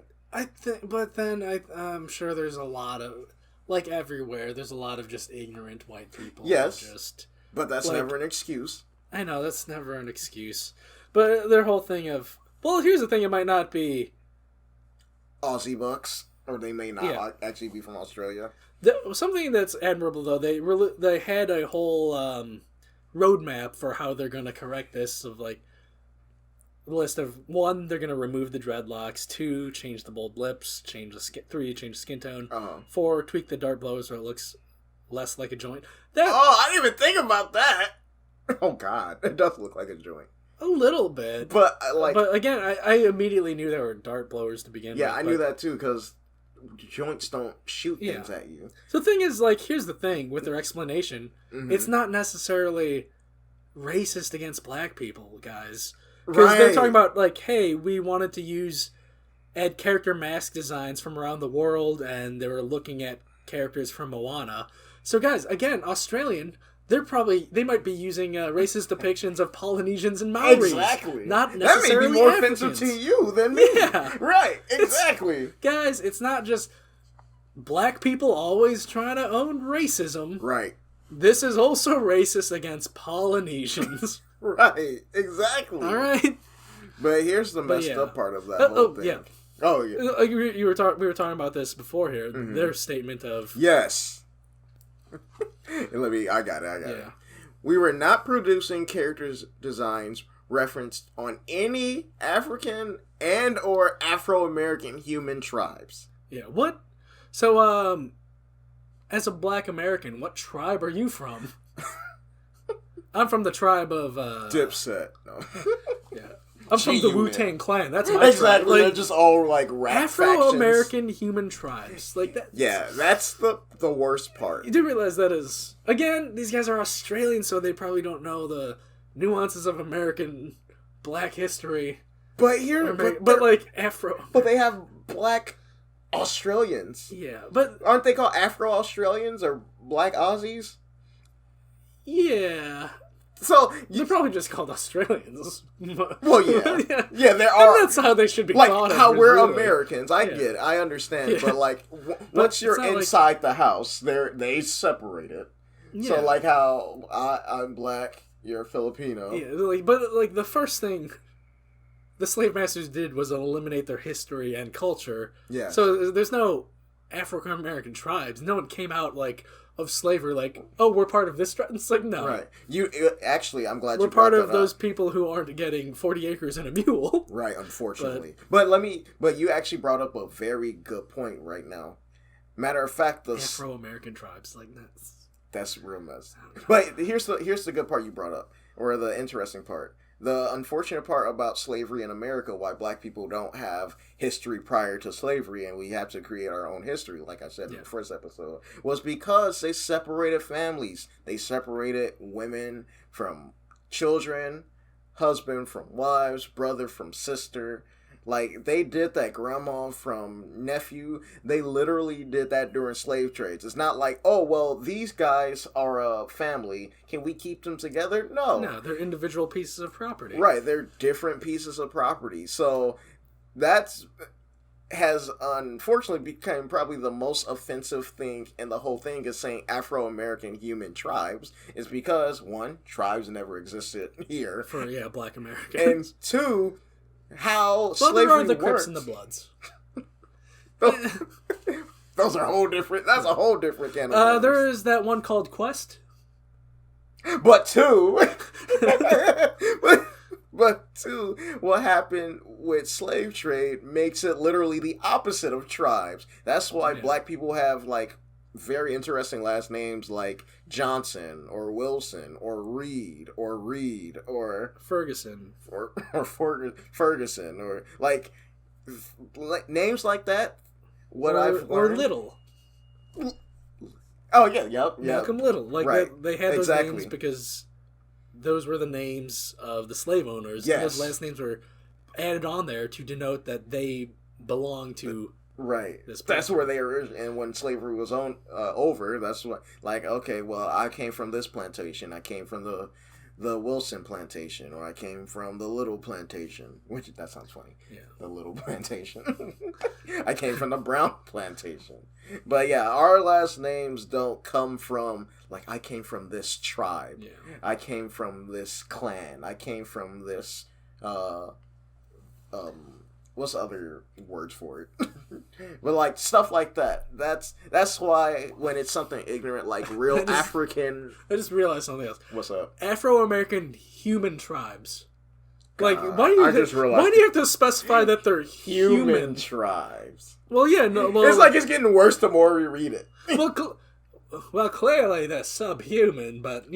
But then I'm sure there's a lot of, like everywhere, there's a lot of just ignorant white people. Yes. But that's never an excuse. I know, that's never an excuse. But their whole thing of, well, here's the thing, it might not be Aussie bucks, or they may not actually be from Australia. Something that's admirable, though, they had a whole roadmap for how they're going to correct this, of like, list of 1, they're going to remove the dreadlocks, 2, change the bold lips, 3, change the skin tone, 4, tweak the dart blows so it looks less like a joint. I didn't even think about that. Oh God, it does look like a joint. A little bit, but again, I immediately knew they were dart blowers to begin with. Yeah, I knew that too because joints don't shoot things at you. So the thing is, like, here's the thing with their explanation: it's not necessarily racist against black people, guys. Because they're talking about, like, hey, we wanted to add character mask designs from around the world, and they were looking at characters from Moana. So, guys, again, Australian, they might be using racist depictions of Polynesians and Maoris. Exactly. Not necessarily that may be more Africans. offensive to you than me. Yeah. Right, exactly. Guys, it's not just black people always trying to own racism. Right. This is also racist against Polynesians. Right, exactly. All right. But here's the messed up part of that whole thing. Yeah. Oh, yeah. Like we were talking about this before here. Their statement of... Yes. I got it. We were not producing characters designs referenced on any African and or Afro-American human tribes. Yeah, what? So, as a black American, what tribe are you from? I'm from the tribe of... Dipset. No. Yeah. I'm from the Wu-Tang Clan. That's my exactly. Tribe. They're just all like rap Afro-American human tribes. Like that. Yeah, that's the worst part. You do realize that is... Again, these guys are Australian, so they probably don't know the nuances of American black history. But like Afro... But they have black Australians. Yeah, but... Aren't they called Afro-Australians or Black Aussies? Yeah. So they're probably just called Australians. Well, yeah, yeah, there are. And that's how they should be like thought of. How we're Americans. I get it. I understand. Yeah. But like, once you're inside the house, they separate it. Yeah. So like how I'm black, you're Filipino. Yeah, but the first thing the slave masters did was eliminate their history and culture. Yeah. So there's no African American tribes. No one came out of slavery, we're part of this tribe. It's like, no. Right. Actually, I'm glad we're part of those people who aren't getting 40 acres and a mule. Right, unfortunately. But you actually brought up a very good point right now. Matter of fact, the Afro-American tribes, that's real mess. But here's the good part you brought up, or the interesting part. The unfortunate part about slavery in America, why black people don't have history prior to slavery and we have to create our own history, like I said in the first episode, was because they separated families. They separated women from children, husband from wives, brother from sister. They did that, grandma from nephew. They literally did that during slave trades. It's not like, oh, well, these guys are a family. Can we keep them together? No, they're individual pieces of property. Right, they're different pieces of property. So that's has unfortunately become probably the most offensive thing in the whole thing is saying Afro-American human tribes is because, one, tribes never existed here. For, black Americans. And two, how slavery there are the works. Crips and the Bloods. Those are a whole different, that's a whole different can of worms. There is that one called Quest. But two, but two, what happened with slave trade makes it literally the opposite of tribes. That's why black people have like very interesting last names like Johnson or Wilson or Reed or Ferguson or Ferguson or like names like that. Or Little. Oh yeah, yep. Malcolm Little, like right. they had those names because those were the names of the slave owners. Yes. Those last names were added on there to denote that they belong to this person. That's where they originated. And when slavery was over, that's what okay, well, I came from this plantation. I came from the Wilson plantation, or I came from the Little plantation. Which that sounds funny. Yeah, the Little plantation. I came from the Brown plantation. But yeah, our last names don't come from I came from this tribe. Yeah. I came from this clan. I came from this what's the other words for it? But stuff like that. That's why when it's something ignorant like real African. I just realized something else. What's up? Afro-American human tribes. Why do you have to specify that they're human tribes? Well, yeah, no. Well, it's getting worse the more we read it. well, clearly they're subhuman, but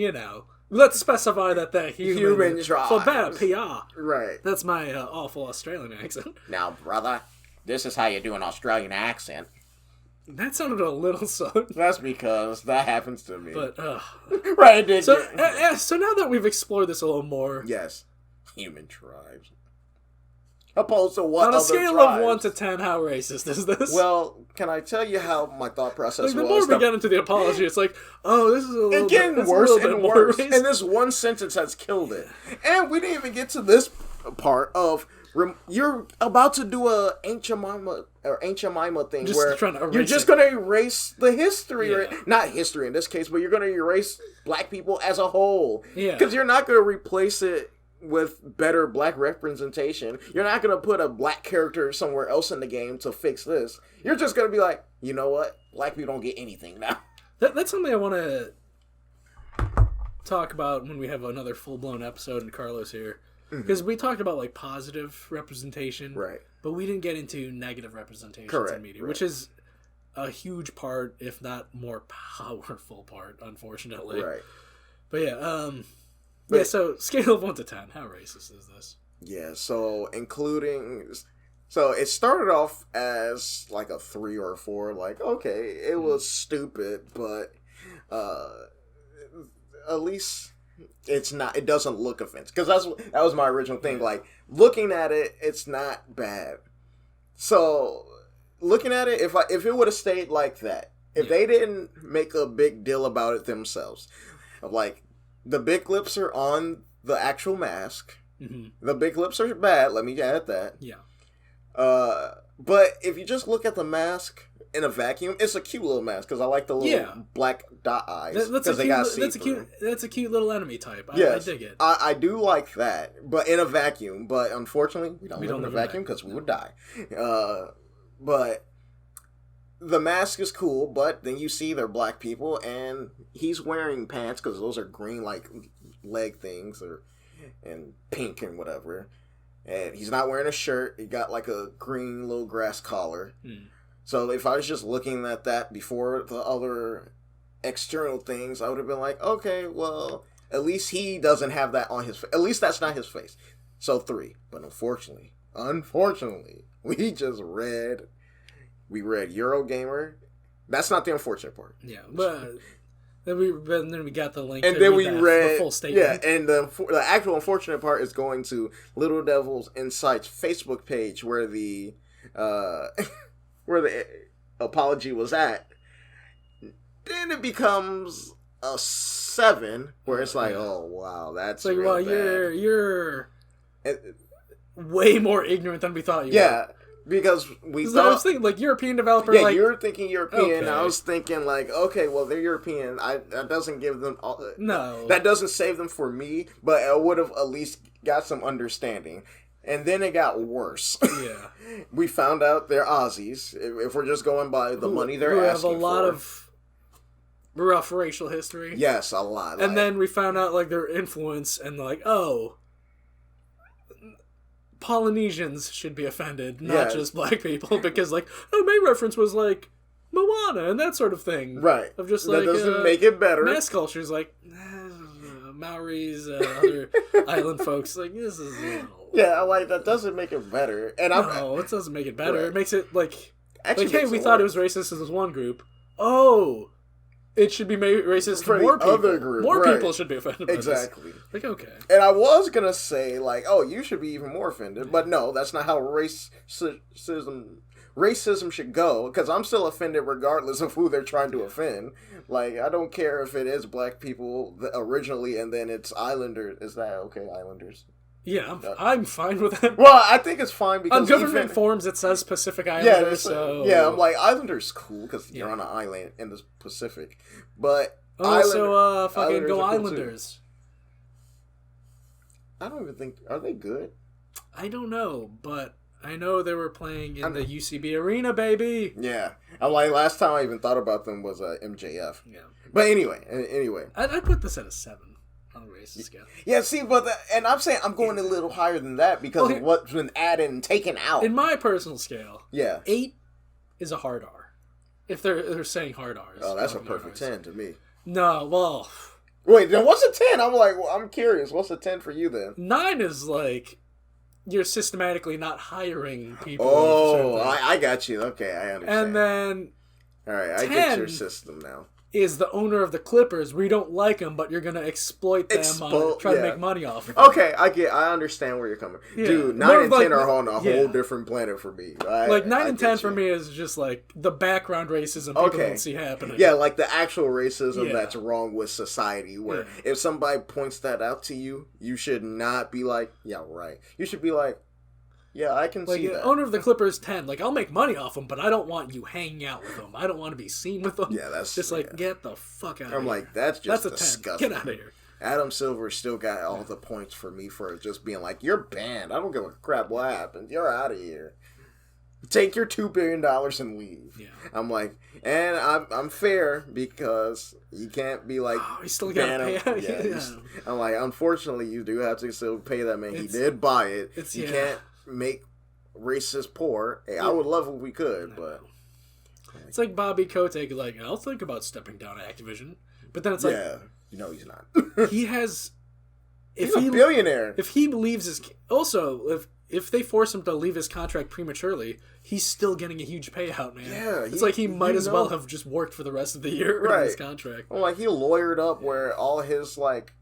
let's specify that they're human tribes for better PR. Right. That's my awful Australian accent. Now, brother, this is how you do an Australian accent. That sounded a little so. That's because that happens to me. But right, it did. So now that we've explored this a little more, yes, human tribes. Opposed to what? On a scale of 1 to 10, how racist is this? Well, can I tell you how my thought process was? The more we get into the apology, it's this is a little it's getting worse and worse. And this one sentence has killed it. And we didn't even get to this part of you're about to do a Aunt Jemima thing where you're just going to erase the history, or not history in this case, but you're going to erase black people as a whole. Yeah, because you're not going to replace it with better black representation. You're not going to put a black character somewhere else in the game to fix this. You're just going to be like, you know what? Black people don't get anything now. That's something I want to talk about when we have another full-blown episode and Carlos here. Because we talked about positive representation, right? But we didn't get into negative representations in media, which is a huge part, if not more powerful part, unfortunately. Right. But yeah, so scale of 1 to 10, how racist is this? Yeah, so it started off as a 3 or a 4, okay, it was stupid, but at least it doesn't look offensive. Because that was my original thing, looking at it, it's not bad. So, looking at it, if it would have stayed like that, if they didn't make a big deal about it themselves, of the big lips are on the actual mask. Mm-hmm. The big lips are bad. Let me add that. Yeah. But if you just look at the mask in a vacuum, it's a cute little mask because I like the little black dot eyes because they got see-through. That's a cute little enemy type. I dig it. I do like that, but in a vacuum. But unfortunately, we don't live in a vacuum because we would die. But the mask is cool, but then you see they're black people, and he's wearing pants because those are green leg things and pink and whatever. And he's not wearing a shirt. He got a green little grass collar. So if I was just looking at that before the other external things, I would have been like, okay, well, at least he doesn't have that on his face. At least that's not his face. So 3. But unfortunately, we read Eurogamer. That's not the unfortunate part. Yeah, but then we got the link. And then we read the full statement. Yeah, and the actual unfortunate part is going to Little Devil's Insights Facebook page where the apology was at. Then it becomes a 7 where it's oh wow, that's real bad. You're way more ignorant than we thought you were. Yeah. Because we thought... I was thinking, like, European developer, yeah, like... you were thinking European, I was thinking, like, okay, well, they're European. That doesn't give them... No. That doesn't save them for me, but I would have at least got some understanding. And then it got worse. Yeah. We found out they're Aussies, if we're just going by the money they're asking for. Who have a lot of rough racial history. Yes, a lot. And then we found out, like, their influence, and like, oh... Polynesians should be offended, not just black people, because, like, oh, my reference was, like, Moana and that sort of thing. Right. Of just, that like, doesn't make it better. Mass culture's like, Maoris, other island folks, like, this is a little... Yeah, like, that doesn't make it better. And no, it doesn't make it better. Right. It makes it, like, actually, like, hey, we thought it was racist as one group. Oh... It should be made racist to more people. Other group. More people should be offended by exactly. this. Like, okay. And I was going to say, like, oh, you should be even more offended. But no, that's not how racism should go. Because I'm still offended regardless of who they're trying to offend. Like, I don't care if it is black people originally and then it's Islanders. Is that okay, Islanders? Yeah, I'm fine with that. Well, I think it's fine because... On government forms, it says Pacific Islanders, so... Yeah, I'm like, Islanders cool, because you're on an island in the Pacific. But... Oh, fucking go Islanders. I don't even think... Are they good? I don't know, but I know they were playing in the UCB Arena, baby! Yeah. I'm like, last time I even thought about them was MJF. Yeah. But anyway. I'd put this at a 7. On the racist scale. Yeah, see, and I'm saying I'm going a little higher than that because of what's been added and taken out. In my personal scale, 8 is a hard R. If they're saying hard R's. Oh, that's a perfect 10 to me. No, well... Wait, then what's a 10? I'm like, well, I'm curious. What's a 10 for you then? 9 is like, you're systematically not hiring people. Oh, I got you. Okay, I understand. And then... Alright, I get your system now. Is the owner of the Clippers. We don't like them, but you're going to exploit them try to make money off of them. Okay, I understand where you're coming. Yeah. Dude, 9 and 10 are on a whole different planet for me. 9 and 10 for me is just like the background racism people don't see happening. Yeah, like the actual racism that's wrong with society, where if somebody points that out to you, you should not be like, yeah, right. You should be like, yeah, I can see that. Owner of the Clippers 10. Like, I'll make money off them, but I don't want you hanging out with them. I don't want to be seen with them. Yeah, that's just like, get the fuck out of here. I'm like, that's just disgusting. Get out of here. Adam Silver still got all the points for me for just being like, you're banned. I don't give a crap what happened. You're out of here. Take your $2 billion and leave. Yeah. I'm like, and I'm fair because you can't be like, you still gotta pay. Yeah. I'm like, unfortunately, you do have to still pay that man. He did buy it. You can't make racists poor. Hey, I would love if we could, but it's like Bobby Kotick. Like, I'll think about stepping down at Activision, but then it's like, you know, he's not. He has. He's a billionaire. If he believes his if they force him to leave his contract prematurely, he's still getting a huge payout, man. Yeah, it's like he might as well have just worked for the rest of the year in his contract. Well, like he lawyered up where all his like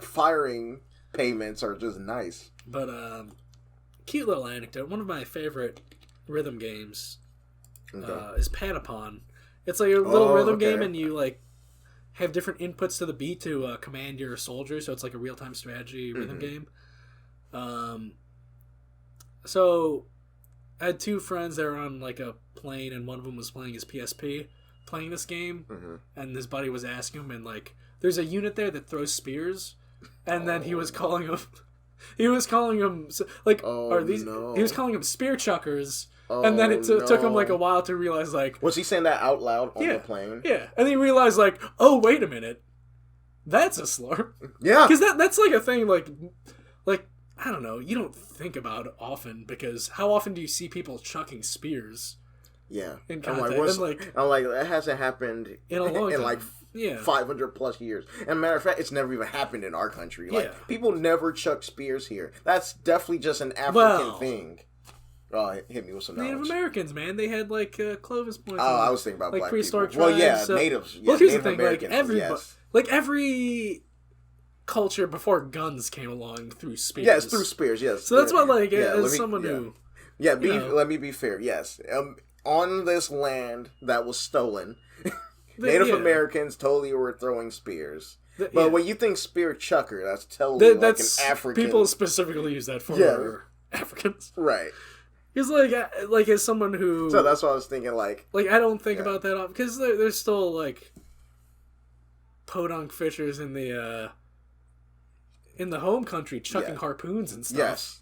firing payments are just nice. But cute little anecdote. One of my favorite rhythm games is Patapon. It's like a little rhythm game, and you like have different inputs to the beat to command your soldiers. So it's like a real time strategy rhythm game. So I had 2 friends that were on like a plane, and one of them was playing his PSP, playing this game, and his buddy was asking him, and like, there's a unit there that throws spears, and then he was calling them. He was calling them like, he was calling them spear chuckers, and then it took him like a while to realize like. Was he saying that out loud on the plane? Yeah, and he realized like, oh wait a minute, that's a slur. Yeah, because that's like a thing like I don't know, you don't think about it often because how often do you see people chucking spears? Yeah, in context? I'm like that hasn't happened in a long time. Like 500 plus years. And matter of fact, it's never even happened in our country. Like people never chuck spears here. That's definitely just an African thing. Hit me with some knowledge. Native Americans, man, they had like Clovis points. Oh, I was thinking about like black prehistoric people. Tribes. Well, natives. Yeah, well, here's Native the thing, Americans, like every culture before guns came along through spears. Yes, through spears. Yes. So that's what like as someone who. Yeah, let me be fair. Yes, on this land that was stolen. Native Americans totally were throwing spears. But when you think spear chucker, that's totally like an African... People specifically use that for Africans. Right. Because, like, as someone who... So that's what I was thinking, like... Like, I don't think about that often. Because there's still, like, podunk fishers in the home country chucking harpoons and stuff. Yes.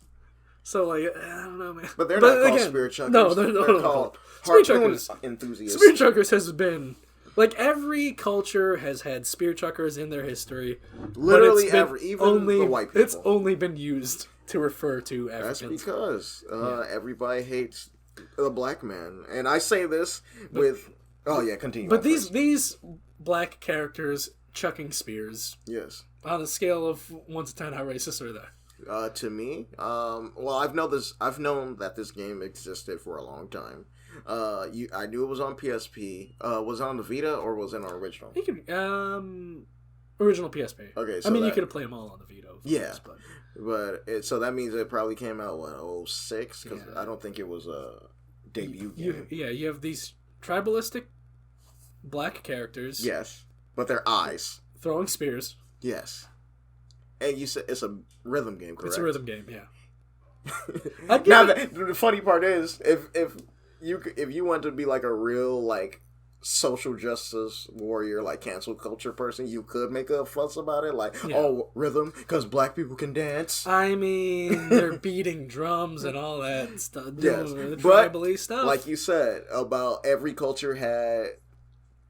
So, like, I don't know, man. But they're not called spear chuckers. No, they're called harpoon enthusiasts. Spear chuckers has been... Like, every culture has had spear chuckers in their history. Literally even the white people. It's only been used to refer to Africans. That's because everybody hates the black man. And I say this with... Oh, yeah, continue. But these black characters chucking spears... Yes. On a scale of 1 to 10, how racist are they? To me? Well, I've known that this game existed for a long time. I knew it was on PSP. Was it on the Vita or was it on original? You could, original PSP. Okay, so you could have played them all on the Vita. Yeah, so that means it probably came out 2006 because I don't think it was a debut game. You have these tribalistic black characters. Yes, but their eyes throwing spears. Yes, and you said it's a rhythm game, correct? It's a rhythm game, yeah. Now the funny part is if you want to be like a real like social justice warrior, like cancel culture person, you could make a fuss about it, like rhythm because black people can dance. I mean, they're beating drums and all that stuff. Yes, but stuff. Like you said, about every culture had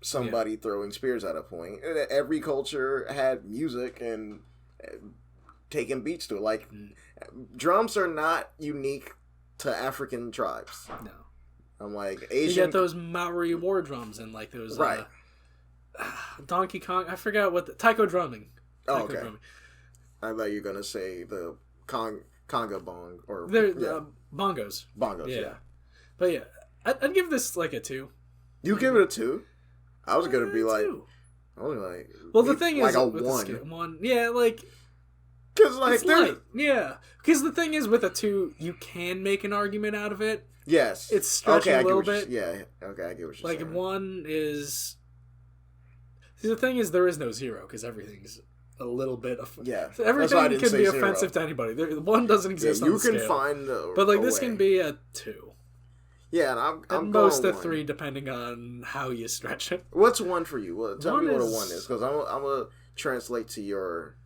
somebody throwing spears at a point. Every culture had music and taking beats to it. Like drums are not unique to African tribes. No. I'm like Asian. You get those Maori war drums and like those Donkey Kong. I forgot what taiko drumming. Okay. Drumming. I thought you were gonna say the conga bong or they're bongos. Bongos, yeah. But yeah, I'd give this like a 2. You give it a 2? I was gonna be like, only like. Well, the thing like is, a with 1. 1, yeah, like. Because like because the thing is with a 2, you can make an argument out of it. Yes, it's stretching a little bit. Yeah, okay, I get what you're saying. Like 1 is. See, the thing is, there is no 0 because everything's a little bit. So everything can be offensive to anybody. 1 doesn't exist. Yeah, you on can the scale. find, but like this can be a 2. Yeah, and I'm at most a 3, depending on how you stretch it. What's 1 for you? Well, tell me what a 1 is, because I'm gonna translate to your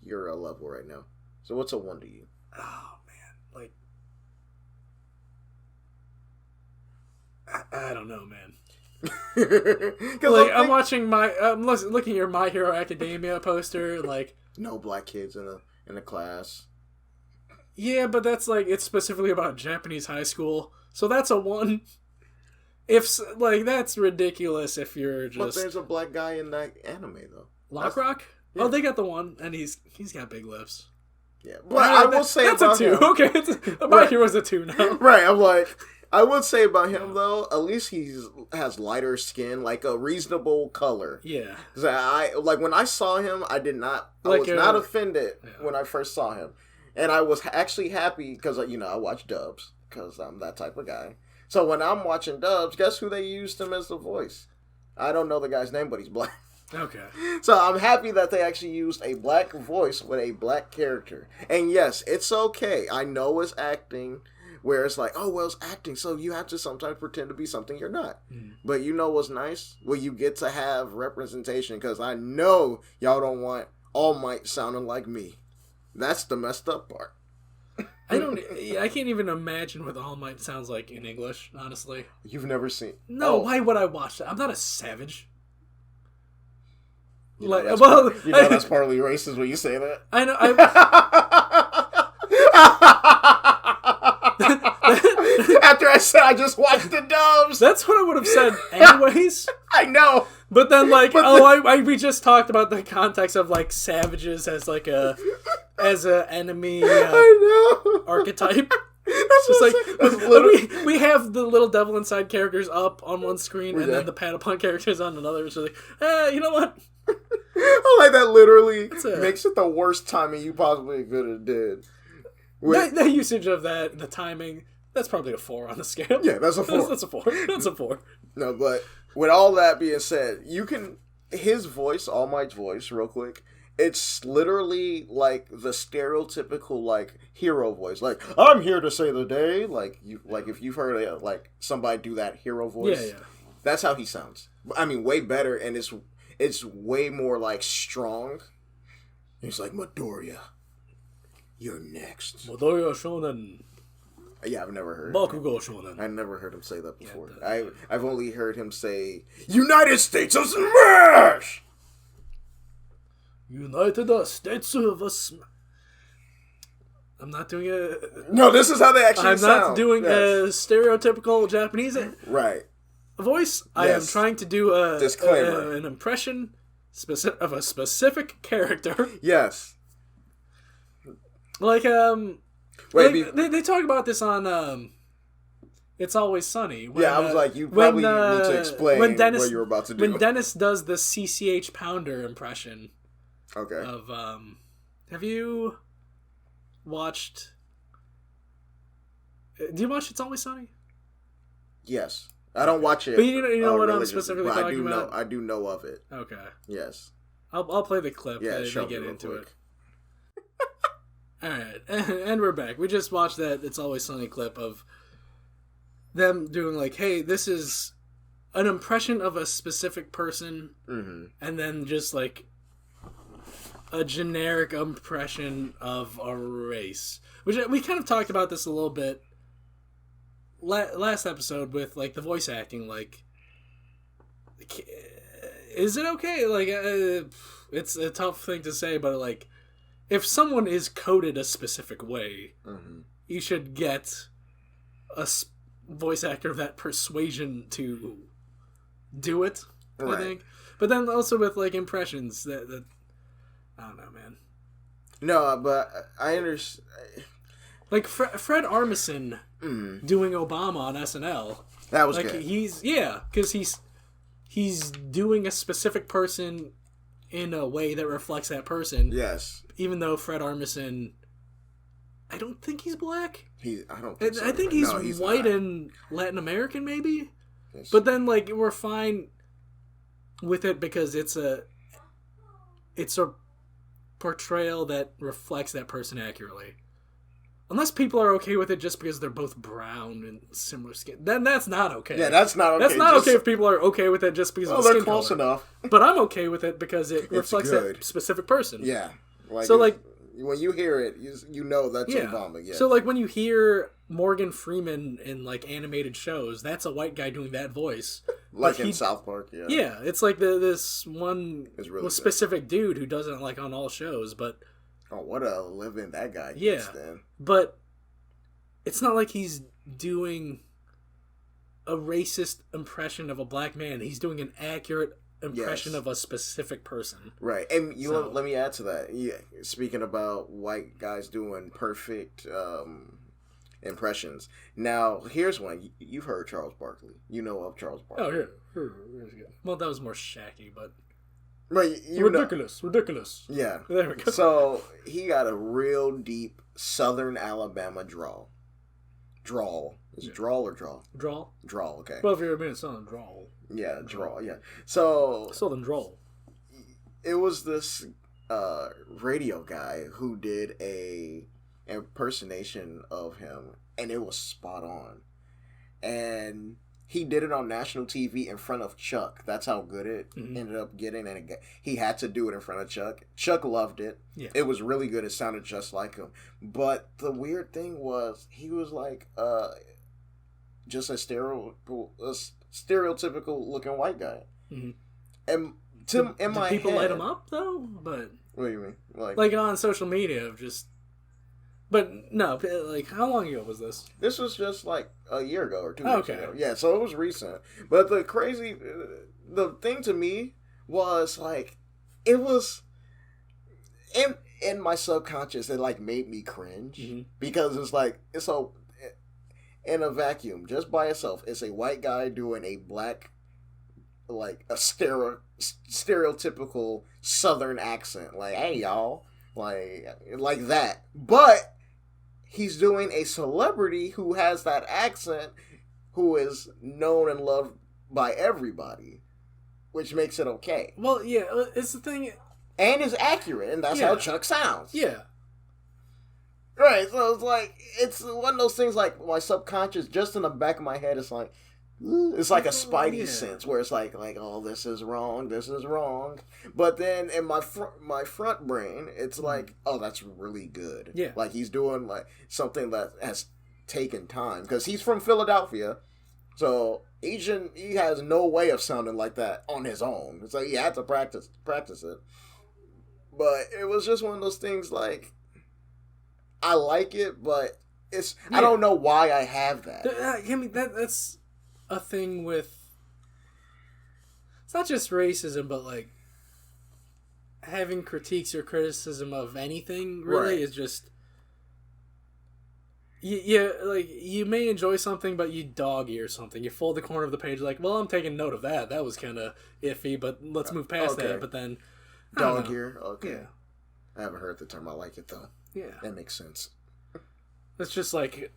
level right now. So what's a 1 to you? Oh man, like I don't know, man. Like I'm looking at your My Hero Academia poster, like no black kids in a class. Yeah, but that's like it's specifically about Japanese high school, so that's a 1. If like that's ridiculous, if you're just. But there's a black guy in that anime though. Lockrock? Yeah. Oh, they got the 1, and he's got big lips. Yeah, but I will say that's about a 2. him, Okay, My Hero's a 2 now. Right, I'm like. I would say about him though, at least he has lighter skin, like a reasonable color. Yeah. I like when I saw him, I was not offended when I first saw him, and I was actually happy because I watch dubs because I'm that type of guy. So when I'm watching dubs, guess who they used him as the voice? I don't know the guy's name, but he's black. Okay. So I'm happy that they actually used a black voice with a black character, and yes, it's okay. I know it's acting. Where it's like, oh, well, it's acting, so you have to sometimes pretend to be something you're not. But you know what's nice? Well, you get to have representation, because I know y'all don't want All Might sounding like me. That's the messed up part. I can't even imagine what All Might sounds like in English, honestly. You've never seen... No, why would I watch that? I'm not a savage. That's partly racist when you say that. I know. After I said I just watched the dubs. That's what I would have said anyways. I know. But then we just talked about the context of like savages as like as a enemy I know. archetype. It's just like we have the little devil inside characters up on one screen and then the Patapon characters on another. So like, you know what? I like that literally makes it the worst timing you possibly could have did. The usage of that, the timing, that's probably a 4 on the scale. Yeah, that's a 4. That's a 4. That's a 4. No, but with all that being said, his voice, All Might's voice, real quick, It's literally like the stereotypical like hero voice, like I'm here to save the day. Like if you've heard like somebody do that hero voice, yeah. That's how he sounds. I mean, way better, and it's way more like strong. He's like, Midoriya, you're next. Midoriya Shonen. Yeah, I've never heard. Bakugo Shonen. I never heard him say that before. Yeah, I've only heard him say United States of Smash. United States of Smash. I'm not doing a. No, this is how they actually sound. I'm not doing a stereotypical Japanese voice. Yes. I am trying to do an impression of a specific character. Yes. Like they talk about this on It's Always Sunny. When, I was like, you probably need to explain what you're about to do. When Dennis does the CCH Pounder impression. Okay. Of have you watched? Do you watch It's Always Sunny? Yes, I don't watch it. But you know what I'm specifically talking about. I do know of it. Okay. Yes. I'll play the clip. Yeah, they get into it. All right, and we're back. We just watched that It's Always Sunny clip of them doing like, hey, this is an impression of a specific person, and then just like a generic impression of a race. Which we kind of talked about this a little bit last episode with like the voice acting. Like, is it okay? Like, it's a tough thing to say, but like, if someone is coded a specific way, you should get a voice actor of that persuasion to do it. Right. I think, but then also with like impressions that I don't know, man. No, but I understand. Like Fred Armisen doing Obama on SNL. That was like good. Because he's doing a specific person in a way that reflects that person. Yes. Even though Fred Armisen, I don't think he's black. I don't think so. I think he's white not. And Latin American, maybe. Yes. But then, like, we're fine with it because it's a portrayal that reflects that person accurately. Unless people are okay with it just because they're both brown and similar skin, then that's not okay. Yeah, that's not okay. That's not okay if people are okay with it just because of the skin close color. Enough. But I'm okay with it because it reflects that specific person. Yeah. So like when you hear it, you know that's Obama. Yeah. So like when you hear Morgan Freeman in like animated shows, that's a white guy doing that voice. Like in South Park. Yeah. Yeah, it's like this one really specific dude who does it like on all shows, but. Oh, what a living that guy gets, then. But it's not like he's doing a racist impression of a black man. He's doing an accurate impression of a specific person. Right. And let me add to that. Yeah, speaking about white guys doing perfect impressions. Now, here's one. You've heard Charles Barkley. You know of Charles Barkley. Oh, here. Well, that was more Shaggy, but... Right, ridiculous. Yeah. There we go. So he got a real deep Southern Alabama drawl. Is it drawl or draw? Drawl. Drawl. Okay. Well, if you're being Southern drawl. Yeah, drawl. Yeah. So Southern drawl. It was this radio guy who did a impersonation of him, and it was spot on. And he did it on national TV in front of Chuck. That's how good it ended up getting. And he had to do it in front of Chuck. Chuck loved it. Yeah. It was really good. It sounded just like him. But the weird thing was he was like just a stereotypical looking white guy. Mm-hmm. And in my people head, light him up, though? But what do you mean? Like on social media of just... But no, like how long ago was this? This was just like a year ago or 2 years ago. Yeah, so it was recent. But the thing to me was like, it was in my subconscious. It like made me cringe because it's like in a vacuum, just by itself. It's a white guy doing a black, like a stereotypical Southern accent, like "Hey y'all," like that, but. He's doing a celebrity who has that accent, who is known and loved by everybody, which makes it okay. Well, yeah, it's the thing. and is accurate, and that's how Chuck sounds. Yeah. Right, so it's like, it's one of those things like my subconscious, just in the back of my head, it's like a spidey sense where it's like, oh, this is wrong. But then in my front brain, it's like, oh, that's really good. Yeah. Like he's doing like something that has taken time because he's from Philadelphia, so he has no way of sounding like that on his own. It's like he had to practice it. But it was just one of those things like, I like it, but I don't know why I have that. I mean, that's a thing with, it's not just racism, but like having critiques or criticism of anything really is just, like you may enjoy something, but you dog ear something. You fold the corner of the page like, well, I'm taking note of that. That was kind of iffy, but let's move past that. But then dog ear, okay. Yeah. I haven't heard the term. I like it though. Yeah, that makes sense. It's just like,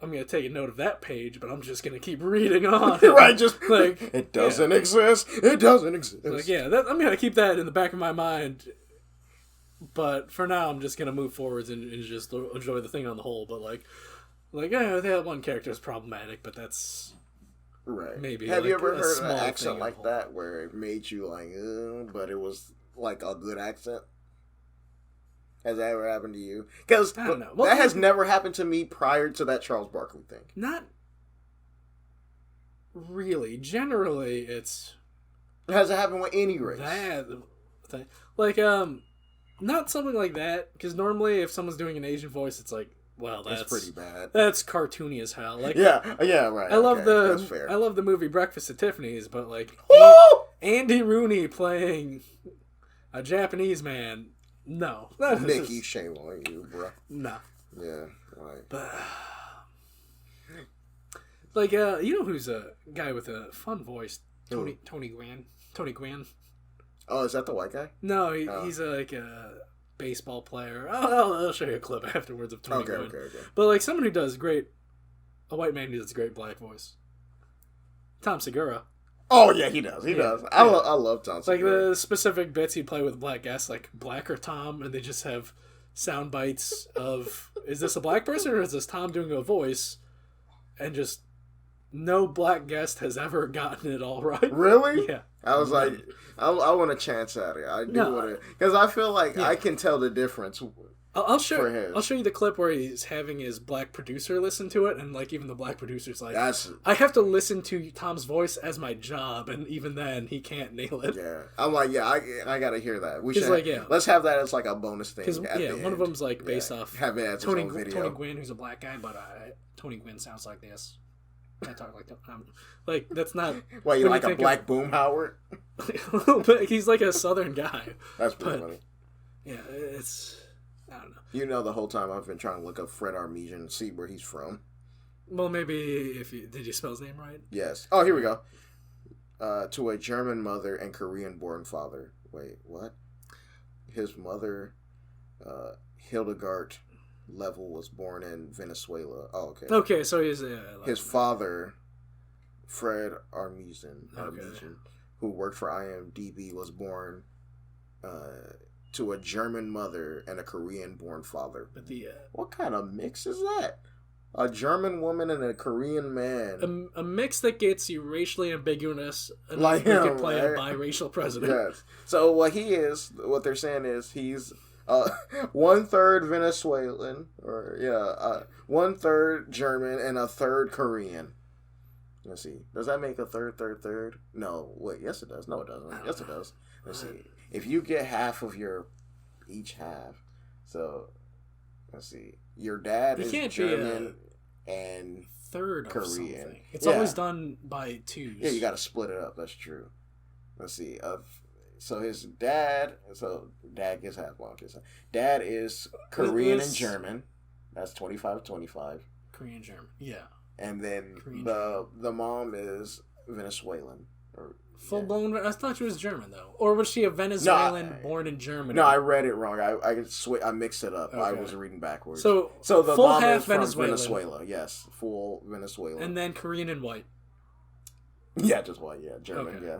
I'm going to take a note of that page, but I'm just going to keep reading on. Right, just like, it doesn't exist. It doesn't exist. Like, I'm going to keep that in the back of my mind. But for now, I'm just going to move forwards and just enjoy the thing on the whole. But that one character is problematic, but that's maybe. Have you ever heard an accent like that where it made you like, but it was like a good accent? Has that ever happened to you? Because that has never happened to me prior to that Charles Barkley thing. Not really. Generally, it's... It hasn't happened with any race. That thing. Like, not something like that. Because normally, if someone's doing an Asian voice, it's like, well, that's pretty bad. That's cartoony as hell. Like, yeah, right. I love the movie Breakfast at Tiffany's, but like Andy Rooney playing a Japanese man. No. Mickey, shame on you, bro. No. Yeah, right. But, like, you know who's a guy with a fun voice? Tony Gwynn. Oh, is that the white guy? No, he's like a baseball player. I'll show you a clip afterwards of Tony Gwynn. Okay. But, like, someone who does a white man who does a great black voice. Tom Segura. Oh, yeah, he does. He does. I love Tom Segura. Like, the specific bits he play with black guests, like Black or Tom, and they just have sound bites of, is this a black person or is this Tom doing a voice? And just no black guest has ever gotten it all right. Really? Yeah. I was like, I want a chance at it. I do want to, because I feel like I can tell the difference. I'll show you the clip where he's having his black producer listen to it, and like even the black producer's like, I have to listen to Tom's voice as my job, and even then he can't nail it. Yeah, I'm like, I gotta hear that. We should let's have that as like a bonus thing. Because one of them's like based off have it as Tony Gwynn, who's a black guy, but Tony Gwynn sounds like this. I talk like that. Like that's not. Why you like a black Boom Howard? But he's like a Southern guy. That's pretty funny. Yeah, it's. I don't know. You know, the whole time I've been trying to look up Fred Armisen and see where he's from. Well, maybe did you spell his name right? Yes. Oh, here we go. To a German mother and Korean-born father. Wait, what? His mother, Hildegard Level, was born in Venezuela. Oh, okay. Okay, so he's his father, Fred Armisen, who worked for IMDb, was born to a German mother and a Korean-born father. But what kind of mix is that? A German woman and a Korean man. A mix that gets you racially ambiguous and like you can play a biracial president. Yes. So what they're saying is he's 1/3 Venezuelan, or 1/3 German and a 1/3 Korean. Let's see. Does that make a third? No. Wait. Yes, it does. No, it doesn't. Yes, it does. Let's see. If you get half of each half, so let's see. Your dad is German and third Korean. It's always done by twos. Yeah, you got to split it up. That's true. Let's see. So his dad. So dad gets half. Dad is Korean and German. That's 25-25. Korean German. Yeah. And then the mom is Venezuelan. Full blown. I thought she was German though, or was she a Venezuelan born in Germany? No, I read it wrong. I mixed it up. Okay. I was reading backwards. So the full mom half is from Venezuelan. Venezuela. Yes, full Venezuelan. And then Korean and white. Yeah, just white. Yeah, German. Okay. Yeah.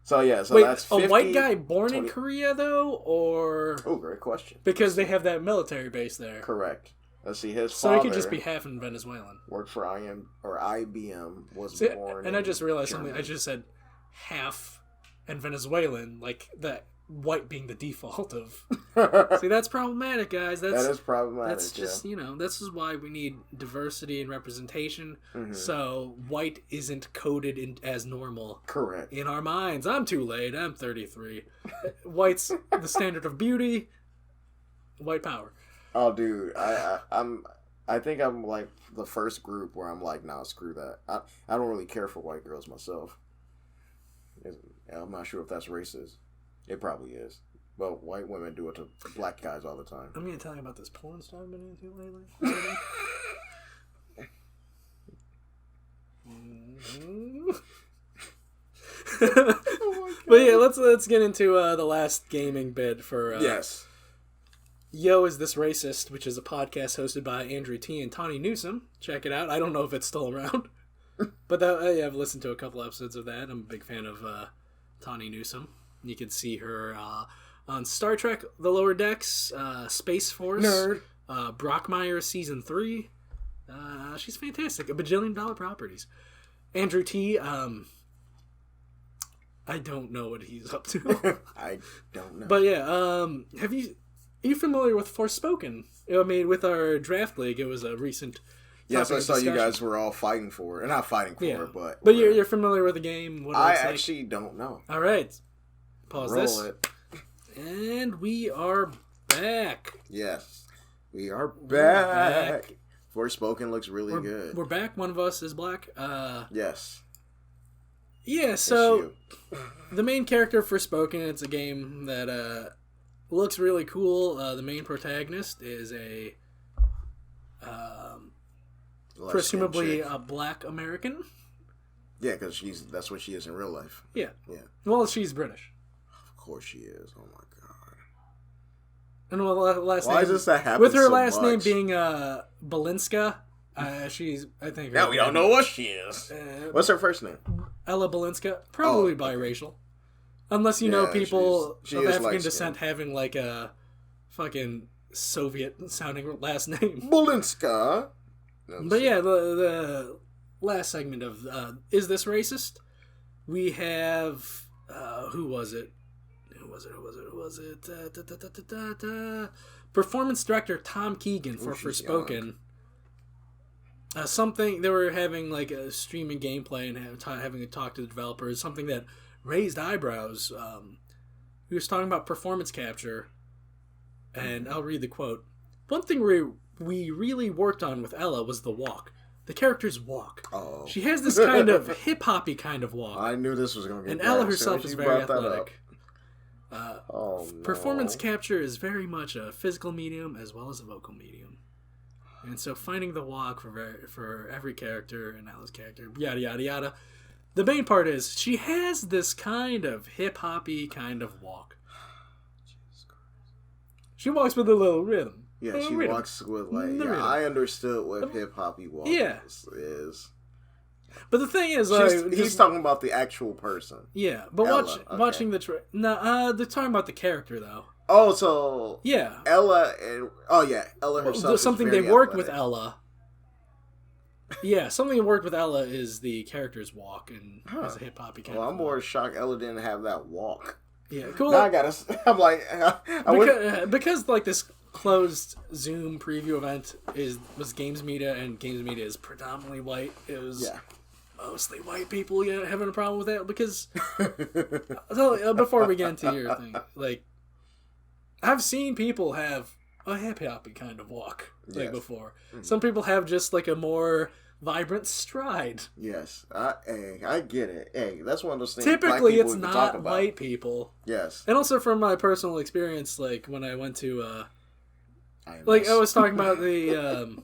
So yeah, so wait, that's 50, a white guy born 20. In Korea though, or great question. Because they have that military base there. Correct. Let's see, his father. So he could just be half in Venezuelan. Worked for IBM. Was born. And I just realized something. I just said half and Venezuelan, like that white being the default of. See, that's problematic, guys. That is problematic. That's just this is why we need diversity and representation. Mm-hmm. So white isn't coded as normal. Correct. In our minds, I'm too late. I'm 33. White's the standard of beauty. White power. Oh, dude, I think I'm like the first group where I'm like, nah, screw that. I don't really care for white girls myself. I'm not sure if that's racist. It probably is. But white women do it to black guys all the time. I'm going to tell you about this porn star I've been into lately. Oh but yeah, let's get into the last gaming bit for yes. Yo, Is This Racist, which is a podcast hosted by Andrew T. and Tawny Newsome. Check it out. I don't know if it's still around. But I've listened to a couple episodes of that. I'm a big fan of Tawny Newsome. You can see her on Star Trek The Lower Decks, Space Force, Nerd. Brockmire Season 3. She's fantastic. $1 bajillion properties. Andrew T., I don't know what he's up to. I don't know. But yeah, are you familiar with Forspoken? I mean, with our draft league, it was a recent. Yes, I saw you guys were all fighting for it. Not fighting for it, but. But you're familiar with the game? What I actually don't know. All right. Pause Roll this. It. And we are back. Yes. We are back. Forspoken looks really good. We're back. One of us is black. Yes. Yeah, so the main character for Forspoken, it's a game that looks really cool. The main protagonist is a presumably a black American. Yeah, because that's what she is in real life. Yeah. Yeah. Well, she's British. Of course she is. Oh my god. And last Why name, does that happen? With her so last much? name being Balinska. She's, I think. Now we don't know what she is. What's her first name? Ella Balinska. Probably biracial. Unless you know people of African descent having like a fucking Soviet-sounding last name. Balinska. But yeah, the last segment of Is This Racist? We have... Who was it? Performance director Tom Keegan for Forspoken. Something... They were having like a streaming gameplay and having to talk to the developers. Something that raised eyebrows. He was talking about performance capture. And I'll read the quote. One thing we really worked on with Ella was the walk. The character's walk. Oh. She has this kind of hip-hoppy kind of walk. I knew this was going to get And Ella herself is very athletic. No. Performance capture is very much a physical medium as well as a vocal medium. And so finding the walk for every character and Ella's character, yada, yada, yada. The main part is she has this kind of hip-hoppy kind of walk. She walks with a little rhythm. Yeah, she walks with like... Yeah, I understood what hip-hoppy walk is. But the thing is... he's talking about the actual person. Yeah, but watching the... they're talking about the character, though. Oh, so... Yeah. Ella and... Oh, yeah. Ella herself is something very they worked athletic. with Ella. Yeah, something that worked with Ella is the character's walk and as a hip-hoppy kind of I'm more shocked Ella didn't have that walk. Yeah, cool. Now I'm like... because like this closed Zoom preview event was Games Media, and Games Media is predominantly white. It was mostly white people having a problem with that because... So, before we get into your thing, like, I've seen people have a hip-hoppy kind of walk before. Mm-hmm. Some people have just like a more vibrant stride. Yes. I get it. Hey, that's one of those things. Typically, it's not white people. Yes. And also from my personal experience, like when I went to, I was talking about the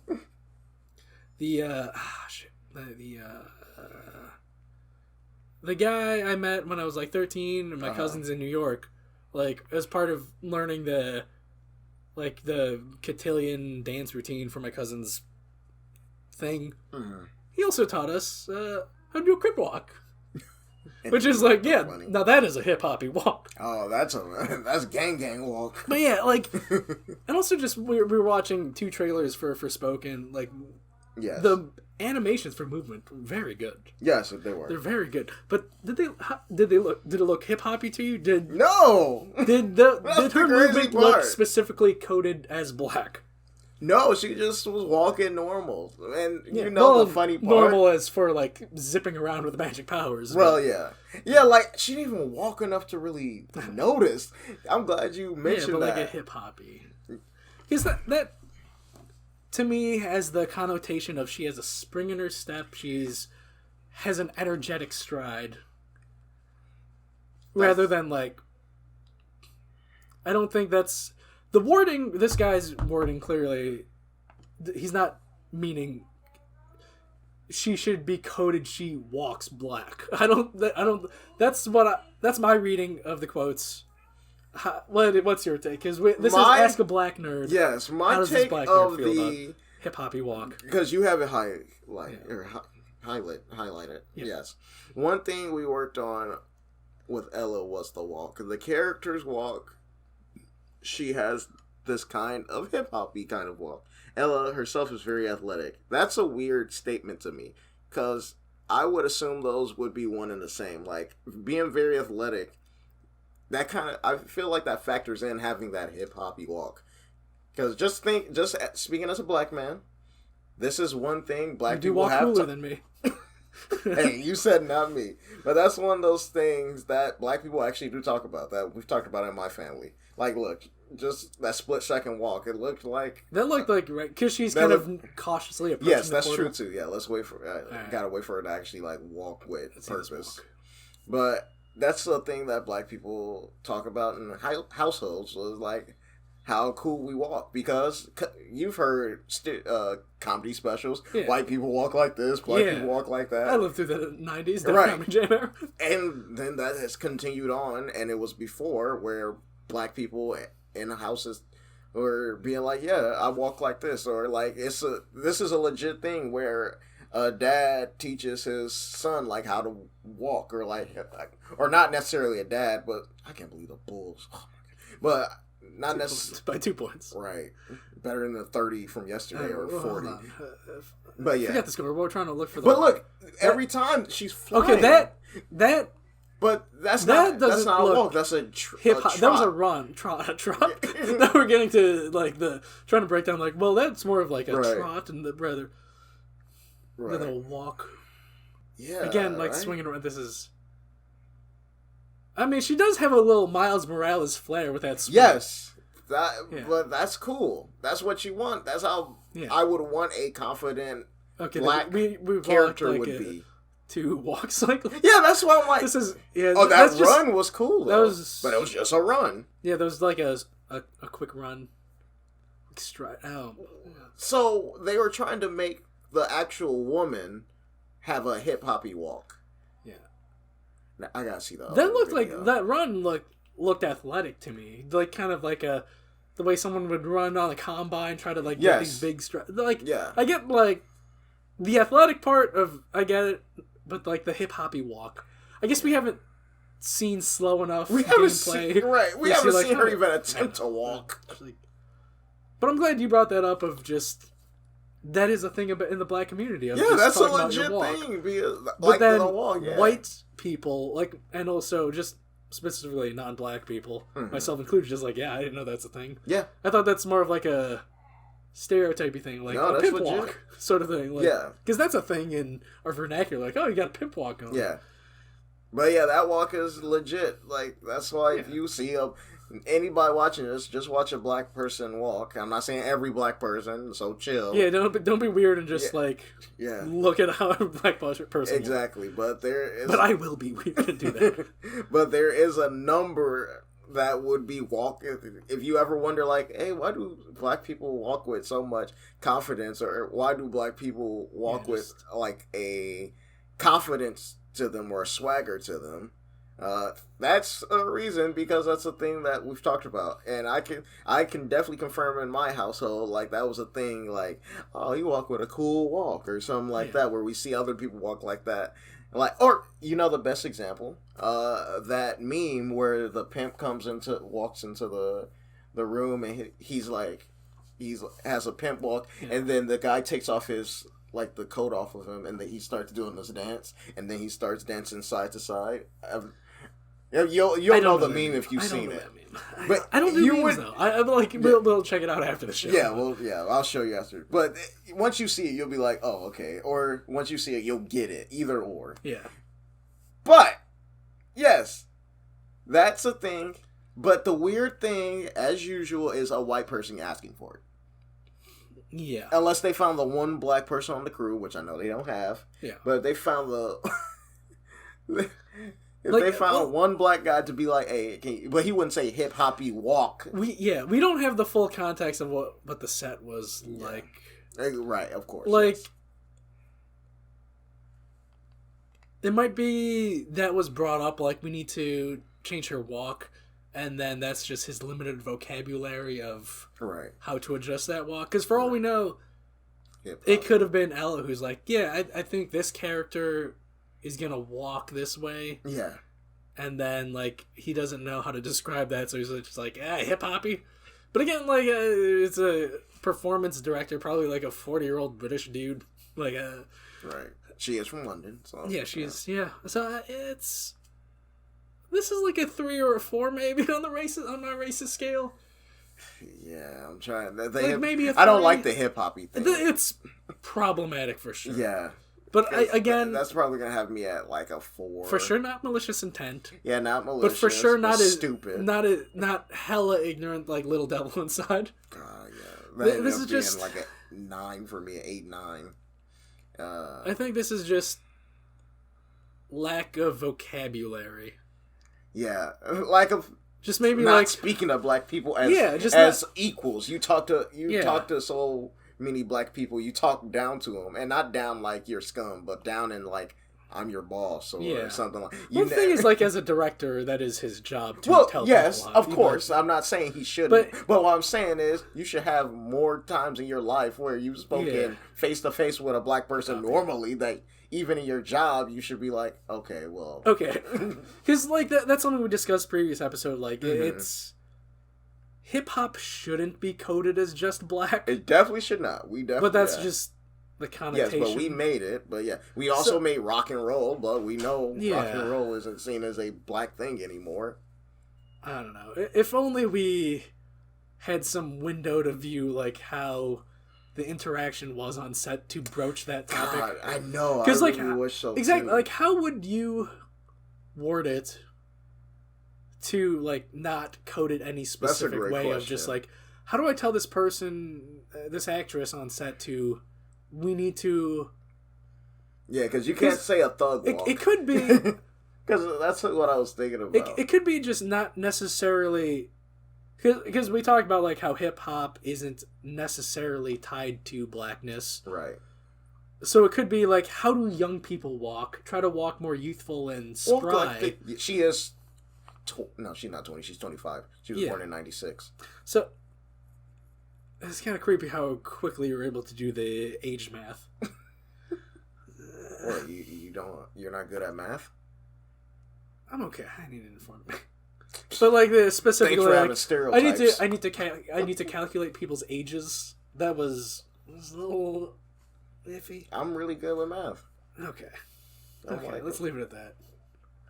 guy I met when I was like 13, and my cousin's in New York, like as part of learning the cotillion dance routine for my cousin's thing. Mm-hmm. He also taught us how to do a crip walk. Which is like, yeah, funny. Now that is a hip-hoppy walk. Oh, that's gang walk. But yeah, like, and also just we were watching 2 trailers for Spoken, like, yes. The animations for movement were very good. Yes, they were. They're very good. But did it look hip-hoppy to you? No! Did her movement look specifically coded as black? No, she just was walking normal. And the funny part... Normal as for, like, zipping around with magic powers. Well, yeah. Yeah, like, she didn't even walk enough to really notice. I'm glad you mentioned that. Yeah, but like a hip-hoppy. Because that, to me, has the connotation of she has a spring in her step. Has an energetic stride. Rather than, like... I don't think that's... The wording, this guy's wording clearly, he's not meaning she should be coded she walks black. I don't, that's my reading of the quotes. What's your take? Because this is Ask a Black Nerd. Yes, my take of the Hip-Hoppy Walk. Because you have it highlighted. Yeah. Yes. One thing we worked on with Ella was the walk. The character's walk. She has this kind of hip-hoppy kind of walk. Ella herself is very athletic. That's a weird statement to me, because I would assume those would be one and the same. Like, being very athletic, I feel like that factors in having that hip-hoppy walk. Because just speaking as a black man, this is one thing black people have. You do walk cooler than me. Hey, you said not me. But that's one of those things that black people actually do talk about, that we've talked about in my family. Like, look, just that split-second walk. It looked like... That looked like... Right, because she's kind of cautiously approaching Yes, that's true, too. Yeah, let's wait for... Gotta wait for her to actually, like, walk with purpose. But that's the thing that black people talk about in households, was, like, how cool we walk. Because you've heard comedy specials. Yeah. White people walk like this, black people walk like that. I lived through the 90s. Right. And then that has continued on, and it was before where black people in houses were being like, yeah, I walk like this, or like this is a legit thing where a dad teaches his son like how to walk, or or not necessarily a dad, but I can't believe the Bulls, but not necessarily by 2 points, right? Better than the 30 from yesterday or 40. But yeah, forget the score. We're trying to look for the. But look, every time she's flying. Okay, that. But that's not a walk. That's a hip hop. That was a run, trot. Now we're getting to like trying to break down. Like, well, that's more of like a trot and rather than a walk. Yeah. Again, like swinging around. This is. I mean, she does have a little Miles Morales flair with that swing. Yes, but that's cool. That's what you want. That's how I would want a confident black character would be. 2 walks like yeah, that's why I'm like this is that run was cool though. But it was just a run. Yeah, there was like a quick run. Stride. Oh. So they were trying to make the actual woman have a hip-hoppy walk. Yeah. Now, I gotta see that. That looked like that run looked athletic to me. Like kind of like the way someone would run on a combine, try to like get these big strides. Like I get like the athletic part of I get it. But, like, the hip-hoppy walk. I guess we haven't seen slow enough gameplay. Right. We haven't seen her even attempt to walk. But I'm glad you brought that up of just... That is a thing in the black community. Yeah, that's a legit thing. But then white people, like, and also just specifically non-black people, myself included, just like, yeah, I didn't know that's a thing. Yeah. I thought that's more of like a... stereotypy thing, like a pimp walk sort of thing. Like, because that's a thing in our vernacular. Like, oh, you got a pimp walk going. Yeah. But yeah, that walk is legit. Like, that's why if you see anybody watching this, just watch a black person walk. I'm not saying every black person, so chill. Yeah, don't be weird and just look at how a black person exactly. Walks. But I will be weird and do that. But there is a number that would be walking. If you ever wonder, like, hey, why do black people walk with so much confidence, or why do black people walk with like a confidence to them or a swagger to them? That's a reason, because that's a thing that we've talked about, and I can definitely confirm in my household, like, that was a thing, like, oh, you walk with a cool walk or something like that, where we see other people walk like that, Like, or the best example, that meme where the pimp walks into the room and he's has a pimp walk, and then the guy takes off his the coat off of him, and then he starts doing this dance, and then he starts dancing side to side. You'll know the meme if you've seen it. But I don't do memes though. We'll check it out after the show. Yeah, I'll show you after. But once you see it, you'll be like, oh, okay. Or once you see it, you'll get it. Either or. Yeah. But yes, that's a thing. But the weird thing, as usual, is a white person asking for it. Yeah. Unless they found the one black person on the crew, which I know they don't have. Yeah. But they found they found one black guy to be like, hey, but he wouldn't say hip-hoppy walk. We don't have the full context of what the set was like. Right, of course. Yes. It might be that was brought up, we need to change her walk, and then that's just his limited vocabulary of how to adjust that walk. Because for all we know, it could have been Ella who's like, yeah, I think this character is gonna walk this way. Yeah. And then, he doesn't know how to describe that, so he's just like, hip-hoppy. But again, it's a performance director, probably a 40-year-old British dude. Right. She is from London, so... Yeah, she's... Yeah. So, it's... This is a 3 or a 4, maybe, on my racist scale. Yeah, I'm trying... maybe a 3. I don't like the hip-hoppy thing. It's problematic, for sure. Yeah. But again... That's probably going to have me at, a 4. For sure not malicious intent. Yeah, not malicious. But for sure not as... stupid. Not hella ignorant, Little Devil Inside. Yeah. This is just... a 9 for me, 8, 9. I think this is just lack of vocabulary. Yeah, lack of just maybe not speaking of black people as equals. You talk to so many black people. You talk down to them, and not down like you're scum, but down in I'm your boss or something like. The thing is, as a director, that is his job to tell people. Yes, of course. I'm not saying he shouldn't. But what I'm saying is, you should have more times in your life where you've spoken face to face with a black person normally. That even in your job, you should be like, okay, well, okay, because that's something we discussed previous episode. It's hip hop shouldn't be coded as just black. It definitely should not. But that's just. The connotation. Yes, but we made it. But we also made rock and roll, but we know rock and roll isn't seen as a black thing anymore. I don't know. If only we had some window to view how the interaction was on set to broach that topic. God, I know. Because I really wish so exactly too. How would you word it to not code it any specific way question. Of just how do I tell this person, this actress on set to. We need to... Yeah, because you can't say a thug walk. It could be... Because that's what I was thinking about. It could be just not necessarily... Because we talked about how hip-hop isn't necessarily tied to blackness. Right. So it could be how do young people walk? Try to walk more youthful and spry. She is... No, she's not 20. She's 25. She was born in 96. So... It's kind of creepy how quickly you're able to do the age math. What, you're not good at math? I'm okay. I need to inform me. But the specifically, thanks for having stereotypes. I need to calculate people's ages. That was a little iffy. I'm really good with math. Okay, let's leave it at that.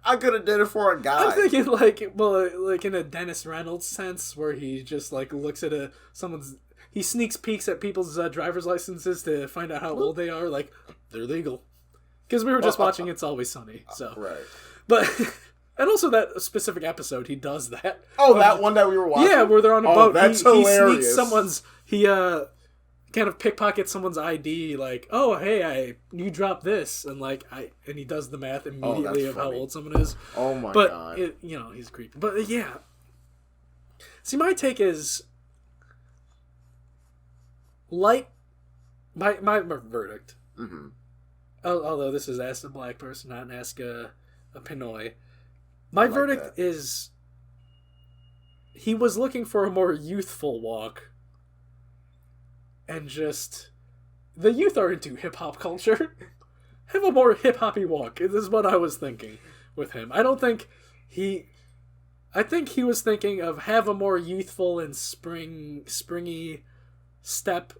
I could have did it for a guy. I'm thinking in a Dennis Reynolds sense, where he just looks at someone's. He sneaks peeks at people's driver's licenses to find out how old they are. They're legal. Because we were just watching It's Always Sunny. So. Right. But, and also that specific episode, he does that. Oh, that one that we were watching? Yeah, where they're on a boat. That's hilarious. He kind of pickpockets someone's ID, oh, hey, you dropped this. And and he does the math immediately of how old someone is. Oh my God. But, he's creepy. But yeah. See, my take is... my verdict. Mm-hmm. Although this is ask a black person, not ask a Pinoy. My verdict is he was looking for a more youthful walk, and just the youth are into hip hop culture, have a more hip-hoppy walk. This is what I was thinking with him. I think he was thinking of have a more youthful and springy step,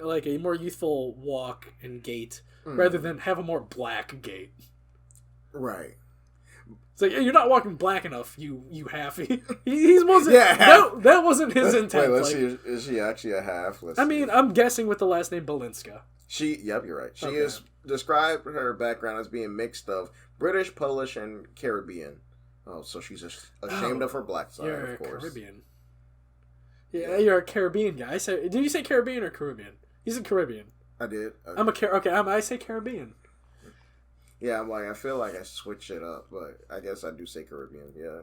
like a more youthful walk and gait, rather than have a more black gait. Right. It's like, you're not walking black enough, you halfie. He wasn't. Yeah, that wasn't his intent. Wait, let's see. Is she actually a half? I'm guessing with the last name Balinska. Yep, you're right. She is described her background as being mixed of British, Polish, and Caribbean. Oh, so she's ashamed of her black side, of course. Caribbean. Yeah, you're a Caribbean guy. Did you say Caribbean or Caribbean? You said Caribbean. I did. I say Caribbean. Yeah, I feel like I switched it up, but I guess I do say Caribbean, yeah.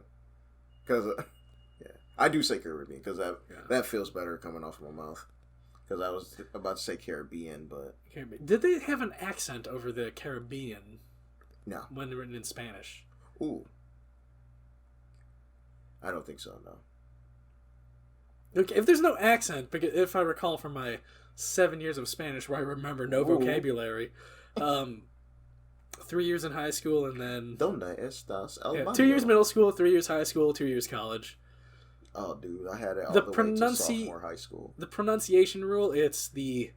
Because, I do say Caribbean, because that feels better coming off of my mouth. Because I was about to say Caribbean, but... Caribbean. Did they have an accent over the Caribbean? No. When written in Spanish? Ooh. I don't think so, no. Okay, if there's no accent, because if I recall from my 7 years of Spanish where I remember no vocabulary, 3 years in high school and then... ¿Dónde estás el 2 years middle school, 3 years high school, 2 years college. Oh, dude, I had it all the way to sophomore high school. The pronunciation rule, it's the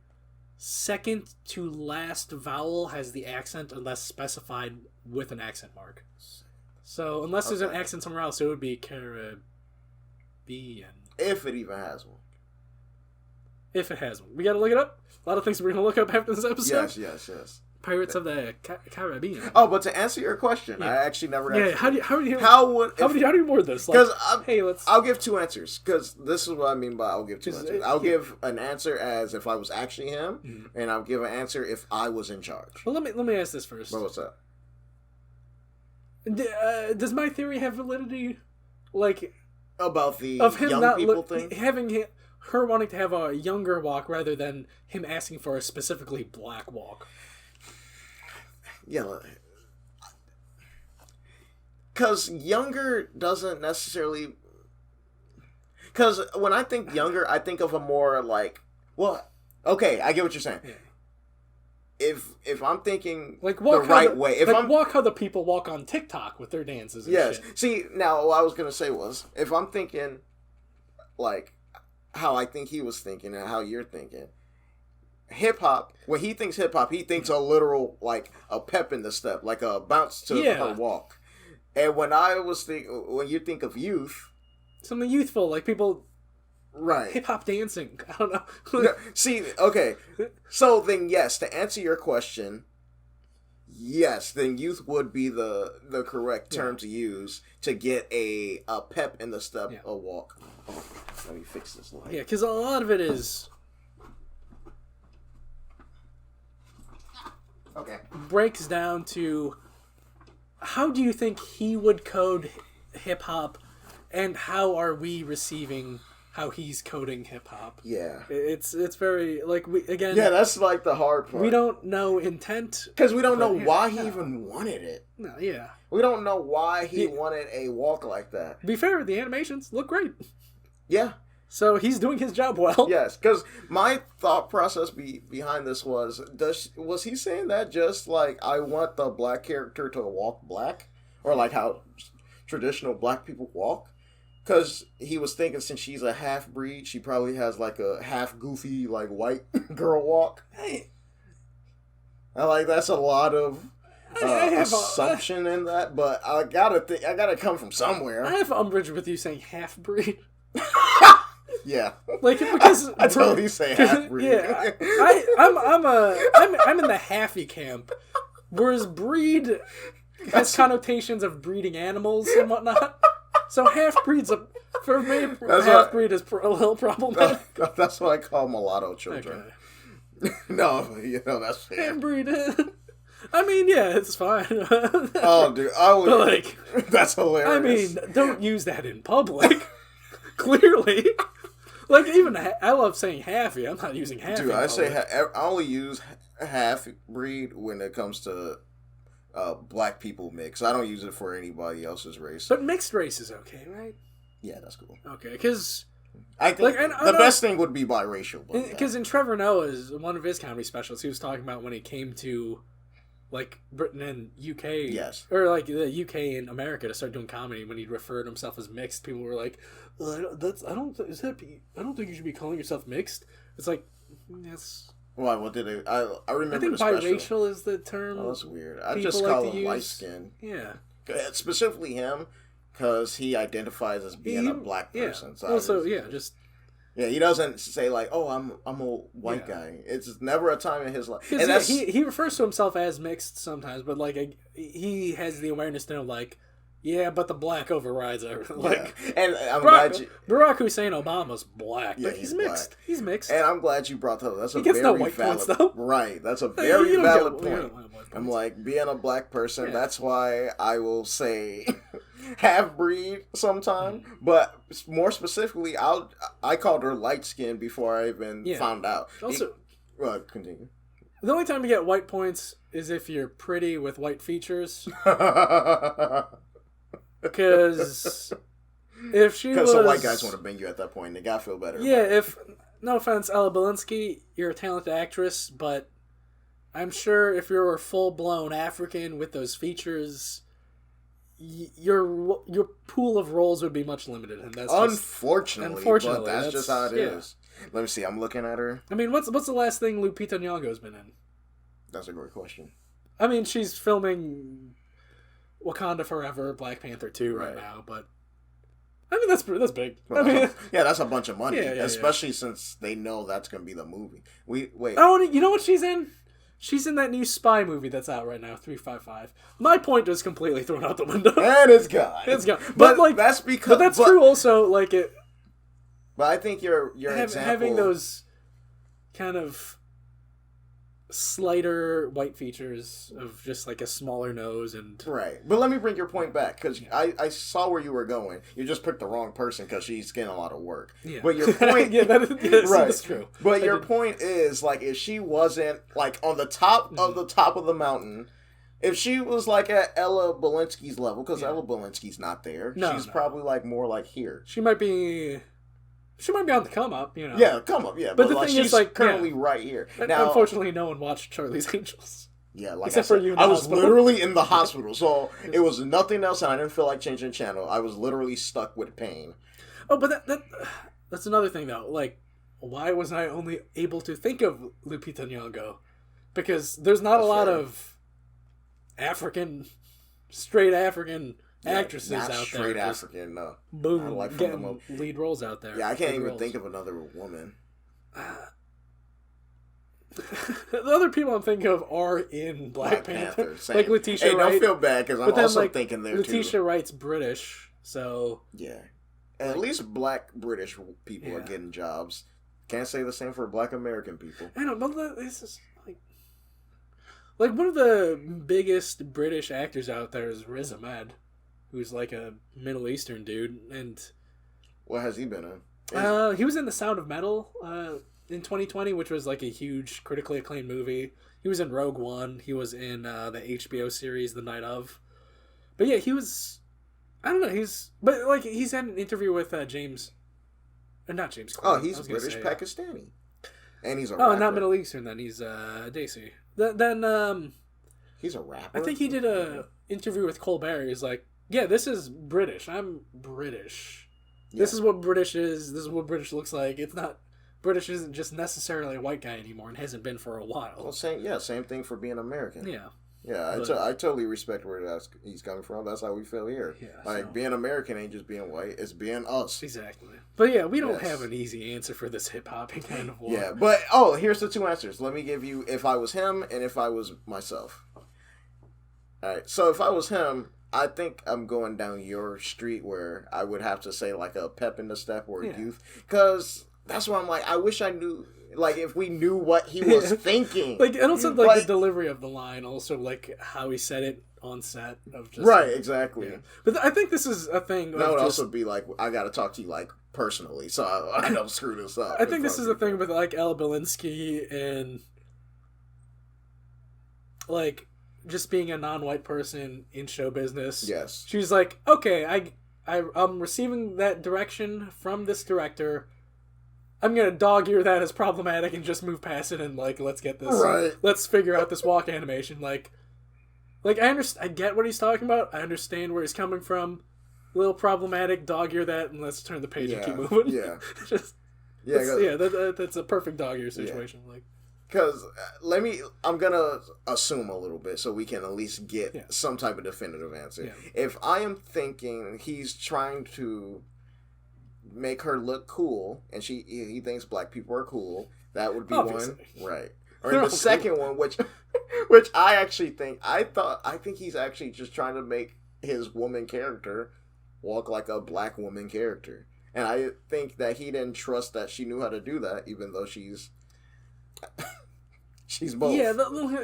second to last vowel has the accent unless specified with an accent mark. So, unless there's an accent somewhere else, it would be Caribbean. If it even has one. If it has one. We gotta look it up. A lot of things we're gonna look up after this episode. Yes. Pirates of the Caribbean. Oh, but to answer your question, I actually never asked. Yeah, how do you word this? Because let's. I'll give two answers. Because this is what I mean by I'll give two answers. I'll give an answer as if I was actually him, and I'll give an answer if I was in charge. Well, let me ask this first. Well, what's up? Does my theory have validity? Like about the of him young people thing, having her wanting to have a younger walk rather than him asking for a specifically black walk. Yeah, because younger doesn't necessarily... Because when I think younger, I think of a more like... Well, okay, I get what you're saying. Yeah. If I'm thinking like the right way... If I'm walk how the people walk on TikTok with their dances and shit. See, now what I was going to say was, if I'm thinking like how I think he was thinking and how you're thinking... Hip-hop, when he thinks hip-hop, he thinks a literal, like, a pep in the step, like a bounce to her walk. And when when you think of youth... Something youthful, like people... Right. Hip-hop dancing, I don't know. See, okay, so then yes, to answer your question, yes, then youth would be the correct term to use to get a pep in the step, a walk. Oh, let me fix this light. Yeah, because a lot of it is... Okay. Breaks down to how do you think he would code hip hop, and how are we receiving how he's coding hip hop? Yeah, it's very like we again. Yeah, that's like the hard part. We don't know intent because we don't know why he even wanted it. No, yeah, we don't know why he wanted a walk like that. To be fair, the animations look great. Yeah. So he's doing his job well. Yes, because my thought process behind this was he saying that just like I want the black character to walk black? Or like how traditional black people walk? Because he was thinking since she's a half-breed, she probably has like a half-goofy like white girl walk. Hey. I like that's a lot of assumption in that, but I gotta come from somewhere. I have umbrage with you saying half-breed. Yeah, like because I totally say half breed. Yeah, I'm in the halfy camp, whereas breed has connotations of breeding animals and whatnot. So half breeds for me. Half breed is a little problematic. That's what I call mulatto children. Okay. No, that's fair. Half breed. I mean, yeah, it's fine. Oh, dude, but like that's hilarious. I mean, don't use that in public. Clearly. Like, even, I love saying halfy. I'm not using half. Dude, I only use half-breed when it comes to black people mix. I don't use it for anybody else's race. But mixed race is okay, right? Yeah, that's cool. Okay, because... I think the best thing would be biracial. Because in Trevor Noah's, one of his comedy specials, he was talking about when he came to like Britain and UK, yes, or like the UK and America to start doing comedy. When he referred himself as mixed, people were like, I don't think you should be calling yourself mixed. It's like, yes. Why? What did it? I remember. I think biracial is the term. Oh, that's weird. I just call him light skin. Yeah. Specifically him, because he identifies as being a black person. Yeah. So also, just. Yeah, he doesn't say like, "Oh, I'm a white guy." It's never a time in his life. And that's... he refers to himself as mixed sometimes, but like he has the awareness to know, like, yeah, but the black overrides everything. Like, and I'm glad Barack Hussein Obama's black, yeah, but he's mixed. Black. He's mixed. And I'm glad you brought that up. That's he gets no white valid points, though. Right. That's a very valid point. I'm like, being a black person, that's why I will say half-breed sometime, but more specifically, I called her light-skinned before I even found out. Also, continue. The only time you get white points is if you're pretty with white features. Because if she was... Because some white guys want to bang you at that point. They gotta feel better. Yeah, if... No offense, Ella Balinski, you're a talented actress, but I'm sure if you were full-blown African with those features... Your pool of roles would be much limited, and that's unfortunately, but that's just how it is. Let me see. I'm looking at her. I mean, what's the last thing Lupita Nyong'o's been in? That's a great question. I mean, she's filming Wakanda Forever, Black Panther 2 right now, but I mean that's big. Well, I mean, yeah, that's a bunch of money, especially since they know that's going to be the movie. Wait. Oh, you know what she's in? She's in that new spy movie that's out right now, 355. My point is completely thrown out the window. And it's gone. It's gone. But like that's because. But that's true. Also, like it. But I think your example having those kind of slighter white features of just like a smaller nose and right. But let me bring your point back because I saw where you were going. You just picked the wrong person because she's getting a lot of work. Yeah. But your point, yes, right? That's true. But your point is like if she wasn't like on the top of the mountain. If she was like at Ella Balinski's level, because Ella Balinski's not there, she's probably like more like here. She might be on the come up, you know. Yeah, come up, yeah. But the like, thing she's is, like, currently right here. Now, unfortunately, no one watched Charlie's Angels. Yeah, like except I said, for you. I was literally in the hospital, so it was nothing else, and I didn't feel like changing the channel. I was literally stuck with pain. Oh, but that's another thing though. Like, why was I only able to think of Lupita Nyong'o? Because there's not a lot of straight African actresses out there. Straight African, no. Boom, like getting lead roles out there. Yeah, I can't even think of another woman. The other people I'm thinking of are in Black Panther. Like Letitia Wright. Don't feel bad because I'm also thinking there too. Letitia Wright's British, so... Yeah. At least black British people are getting jobs. Can't say the same for black American people. I know, but this is like one of the biggest British actors out there is Riz Ahmed, who's like a Middle Eastern dude, and what has he been in? He was in The Sound of Metal in 2020, which was like a huge critically acclaimed movie. He was in Rogue One. He was in the HBO series The Night Of. But yeah, he was. I don't know. He's had an interview with James. Not James Corden. Oh, he's British Pakistani, and he's a rapper. Not Middle Eastern. Then he's Desi. Then he's a rapper. I think he did a interview with Colbert. He's like, yeah, this is British. I'm British. Yeah. This is what British is. This is what British looks like. It's not. British isn't just necessarily a white guy anymore and hasn't been for a while. Well, same thing for being American. Yeah. Yeah, I totally respect where he's coming from. That's how we feel here. Yeah, being American ain't just being white; it's being us. Exactly. But yeah, we don't have an easy answer for this hip-hoppy kind of war. Yeah, but here's the two answers. Let me give you if I was him and if I was myself. All right, so if I was him, I think I'm going down your street where I would have to say like a pep in the step or a youth, because that's why I'm like, I wish I knew. Like, if we knew what he was thinking. Like, and also, like, the delivery of the line, also, like, how he said it on set. Of just, right, exactly. Yeah. But I think this is a thing. That would also be, like, I gotta talk to you, like, personally, so I don't screw this up. I think this is a thing with, like, Ella Balinski and, like, just being a non-white person in show business. Yes. She's like, okay, I'm receiving that direction from this director. I'm going to dog-ear that as problematic and just move past it and, like, let's get this. Right. Let's figure out this walk animation. Like, Like, I get what he's talking about. I understand where he's coming from. A little problematic, dog ear that, and let's turn the page and keep moving. Yeah. That's a perfect dog ear situation. Yeah. Like, because I'm gonna assume a little bit so we can at least get some type of definitive answer. Yeah. If I am thinking he's trying to make her look cool, and he thinks black people are cool, that would be one, right? Or in the second one, which I actually think I think he's actually just trying to make his woman character walk like a black woman character. And I think that he didn't trust that she knew how to do that, even though she's both. Yeah,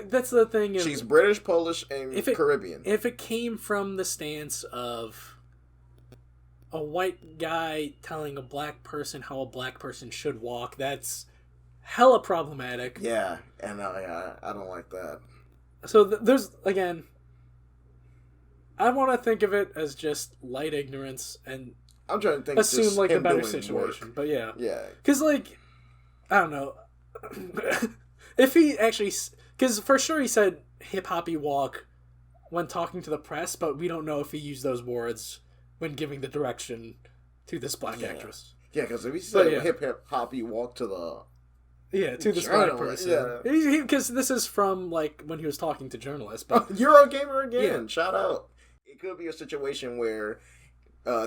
that's the thing. She's British, Polish, and Caribbean. If it came from the stance of a white guy telling a black person how a black person should walk, that's hella problematic. Yeah, and I don't like that. So there's, again, I want to think of it as just light ignorance, and I'm trying to think assume like a better situation. Work. But yeah, because like, I don't know if he actually, because for sure he said hip-hoppy walk when talking to the press, but we don't know if he used those words when giving the direction to this black actress. Yeah, because if he said hip-hoppy walk to the to this black person, because this is from like when he was talking to journalists. But Eurogamer again, shout out. It could be a situation where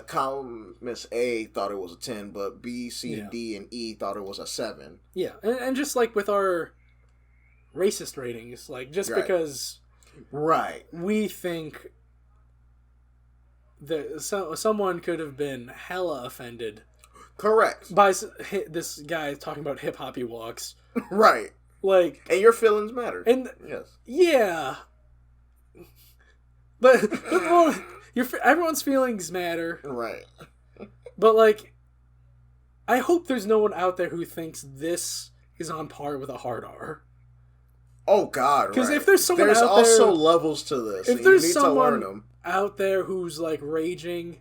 columnist A thought it was a 10, but B, C, D, and E thought it was a 7. Yeah, and just like with our racist ratings, like just because we think that someone could have been hella offended. Correct. By this guy talking about hip-hoppy walks. Right. Like, and your feelings matter. And yes. Yeah. But well, everyone's feelings matter. Right. But like, I hope there's no one out there who thinks this is on par with a hard R. Oh God! Because if there's someone out there, there's also levels to this. If there's someone out there who's like raging,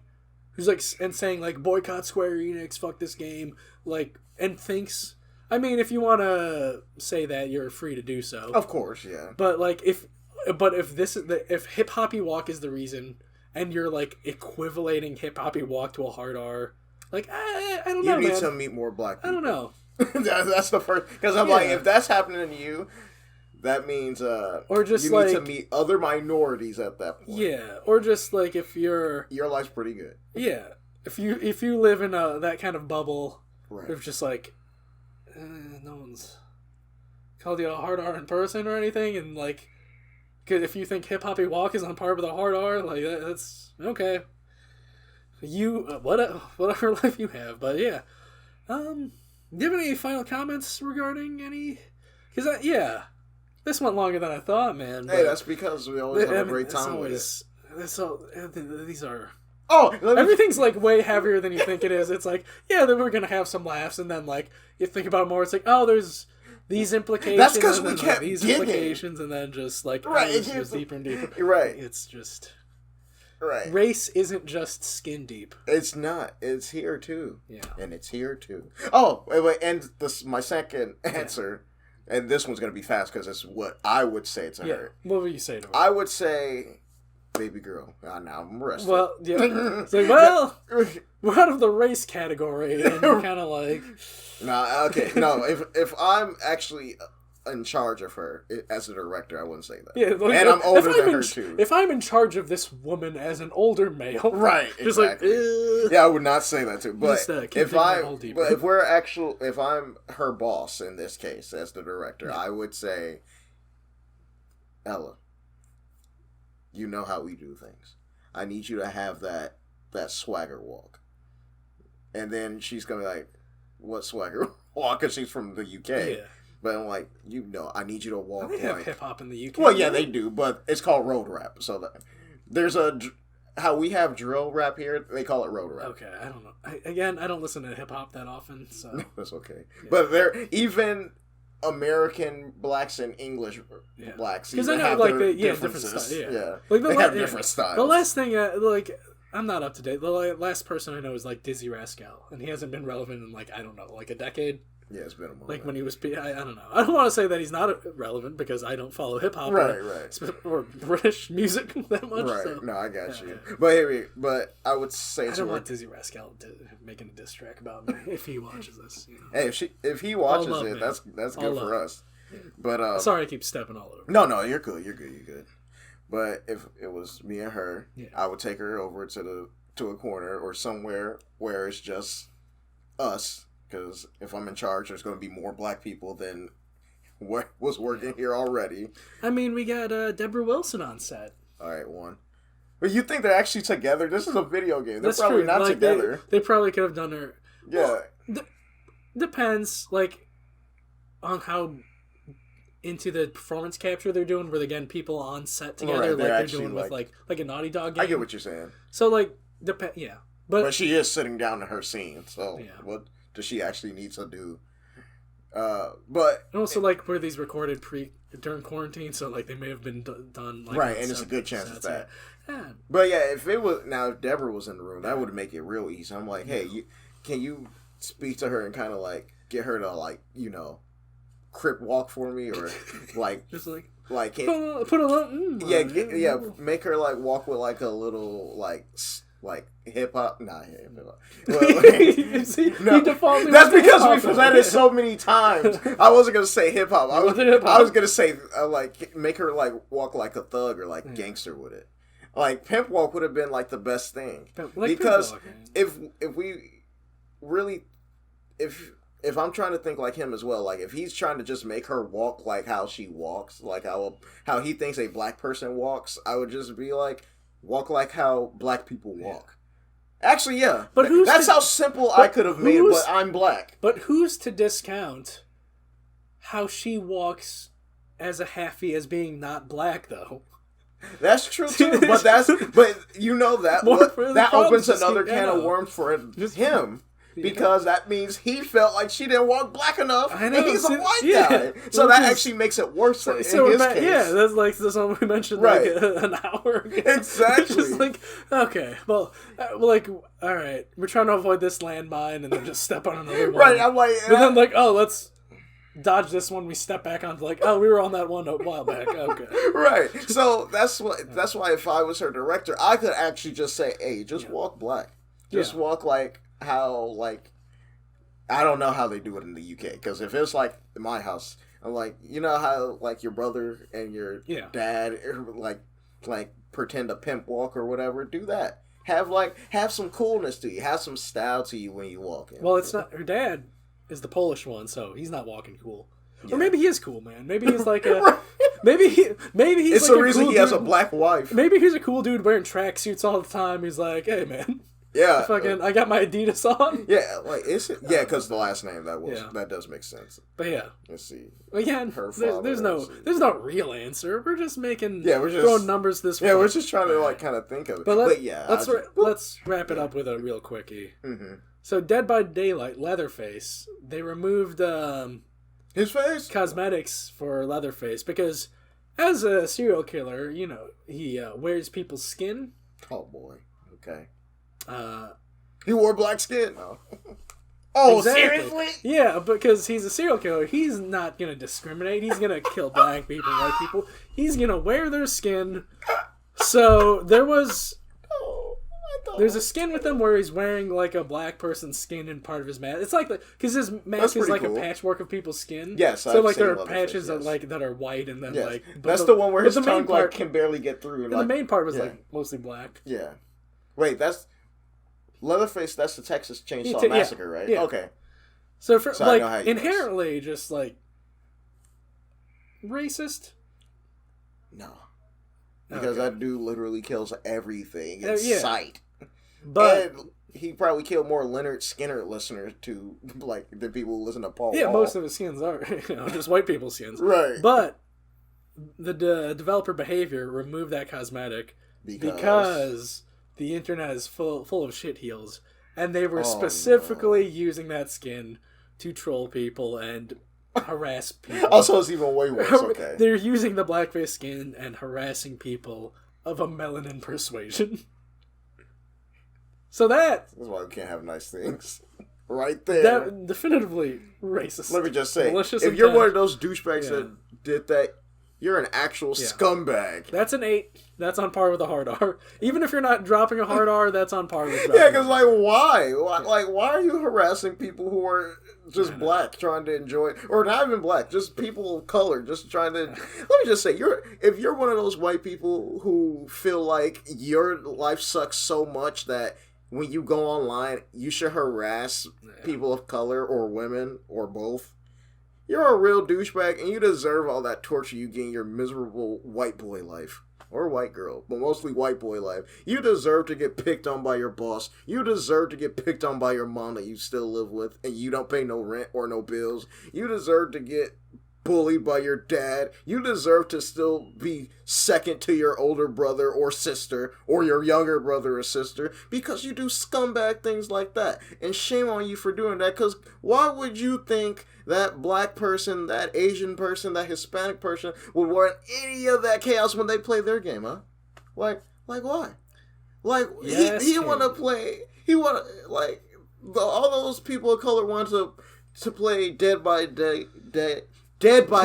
who's like and saying like boycott Square Enix, fuck this game, like, and thinks, I mean, if you want to say that, you're free to do so. Of course, yeah. But like, if Hip-Hoppy Walk is the reason, and you're like equivalating Hip-Hoppy Walk to a hard R, like I don't know, man. You need to meet more black people. I don't know. That's the first, because I'm like, if that's happening to you, that means or just you need to meet other minorities at that point. Yeah, or just like if your life's pretty good. Yeah, if you live in that kind of bubble, of just like no one's called you a hard R in person or anything, and like, cause if you think Hip-Hoppy Walk is on par with a hard R, like that's okay. You whatever life you have, but yeah. Do you have any final comments regarding any? Because this went longer than I thought, man. Hey, that's because we always have a great time with it. These are... Oh! Everything's, like, way heavier than you think it is. It's like, then we're going to have some laughs, and then, like, you think about it more, it's like, oh, there's these implications. That's because we kept these digging. Implications, and then just, like, it goes deeper and deeper. Right. It's just... Right. Race isn't just skin deep. It's not. It's here, too. Yeah. And it's here, too. Oh, wait, and my second answer... And this one's going to be fast because it's what I would say to her. What would you say to her? I would say, baby girl. Now I'm arrested. Well, yeah. It's like, well, we're out of the race category. And you're kind of like... Okay. No, if I'm actually in charge of her as a director, I wouldn't say that. Yeah, like, and I'm older than her, too. If I'm in charge of this woman as an older male... Right, just exactly. Like, yeah, I would not say that, too. But if I'm her boss in this case, as the director, I would say, Ella, you know how we do things. I need you to have that swagger walk. And then she's going to be like, what swagger walk? Because she's from the UK. Yeah. But I'm like, I need you to walk. They have hip hop in the UK. Well, yeah, they do, but it's called road rap. So there's how we have drill rap here. They call it road rap. Okay, I don't know. I don't listen to hip hop that often, so that's okay. Yeah. But they're even American blacks and English blacks. Because I know like different styles. Yeah, like they have different styles. The last thing, I'm not up to date. The last person I know is like Dizzy Rascal, and he hasn't been relevant in like I don't know, like a decade. Yeah, it's been a moment. Like when he was, I don't know. I don't want to say that he's not relevant because I don't follow hip hop, right, or British music that much. Right. So. No, I got you. But I would say I don't want Dizzy Rascal making a diss track about me if he watches this. You know? Hey, if he watches it, that's good for us. But sorry, I keep stepping all over. No, you're good. You're good. But if it was me and her, I would take her over to a corner or somewhere where it's just us. Because if I'm in charge, there's going to be more black people than what was working here already. I mean, we got Deborah Wilson on set. All right, one. But you think they're actually together? This is a video game. They're probably not together. They probably could have done her. Yeah. Well, depends, on how into the performance capture they're doing, where they're getting people on set together, they're doing with like a Naughty Dog game. I get what you're saying. So yeah, but she is sitting down in her scene. So what does she actually need to do? But and also were these recorded during quarantine, so they may have been done right, and it's a good chance of that. Yeah. But yeah, if Deborah was in the room, that would make it real easy. I'm like, hey, can you speak to her and kind of get her to crip walk for me, or just put a little make her walk with a little hip hop, not hip hop. See, no, that's because we've said it so many times. I wasn't gonna say hip hop. I was gonna say make her walk like a thug or gangster with it. Pimp walk would have been the best thing because if we really if I'm trying to think like him as well, if he's trying to just make her walk like how she walks, how he thinks a black person walks, I would just be walk like how black people walk. Actually, yeah. But that's how simple I could have made it, but I'm black. But who's to discount how she walks as a halfie as being not black, though? That's true, too. But you know that opens another can of worms for him. Because that means he felt like she didn't walk black enough, and he's a white guy. So that actually makes it worse in his case. Yeah, that's the song we mentioned an hour ago. Exactly. It's just okay, well, all right, we're trying to avoid this landmine and then just step on another one. Right, I'm but then let's dodge this one. We step back on we were on that one a while back. Okay. Right. So that's why if I was her director, I could actually just say, hey, just walk black. Just walk how I don't know how they do it in the UK, because if it's in my house, I'm you know how your brother and your dad pretend to pimp walk or whatever, do that. Have some coolness to you, have some style to you when you walk in. Well, it's not her dad is the Polish one, so he's not walking cool. Or maybe he is cool, man. Maybe he's maybe he's it's the reason he has a black wife. Maybe he's a cool dude wearing tracksuits all the time. He's hey man. Yeah, I got my Adidas on. Yeah, is it? Yeah, because the last name that does make sense. But yeah, let's see. Again, there's no real answer. We're just making throwing numbers this way. Yeah, we're just trying to kind of think of it. But let's wrap it up with a real quickie. Mm-hmm. So Dead by Daylight, Leatherface, they removed his face cosmetics for Leatherface because as a serial killer, he wears people's skin. Oh boy. Okay. He wore black skin. Oh, exactly. Seriously? Yeah, because he's a serial killer. He's not gonna discriminate. He's gonna kill black people, white people. He's gonna wear their skin. So there's a skin with him where he's wearing a black person's skin in part of his mask. It's because his mask is cool. A patchwork of people's skin. Yes, so there are patches that are white and then that's the one where his tongue can barely get through. And the main part was mostly black. Yeah. Wait, that's Leatherface. That's the Texas Chainsaw Massacre, right? Yeah. Okay. So inherently just racist. No, because that dude literally kills everything in sight. But and he probably killed more Leonard Skinner listeners than people who listen to Paul. Yeah, Wall. most of his skins are just white people's skins, right? But the developer behavior removed that cosmetic because the internet is full of shitheels, and they were specifically using that skin to troll people and harass people. Also, it's even way worse. Okay, they're using the blackface skin and harassing people of a melanin persuasion. So that's why we can't have nice things. right there. That definitively racist. Let me just say, malicious if you're one of those douchebags that did that, you're an actual scumbag. That's an 8. That's on par with a hard R. Even if you're not dropping a hard R, that's on par with dropping. Yeah, because like, why? Like, why are you harassing people who are just black trying to enjoy it? Or not even black, just people of color just trying to... Let me just say, if you're one of those white people who feel like your life sucks so much that when you go online, you should harass people of color or women or both, you're a real douchebag and you deserve all that torture you get in your miserable white boy life. Or white girl, but mostly white boy life. You deserve to get picked on by your boss. You deserve to get picked on by your mom that you still live with and you don't pay no rent or no bills. You deserve to get bullied by your dad. You deserve to still be second to your older brother or sister or your younger brother or sister because you do scumbag things like that. And shame on you for doing that, because why would you think that black person, that Asian person, that Hispanic person would want any of that chaos when they play their game, huh? Like why? Like, yes, he want to play, all those people of color want to play Dead by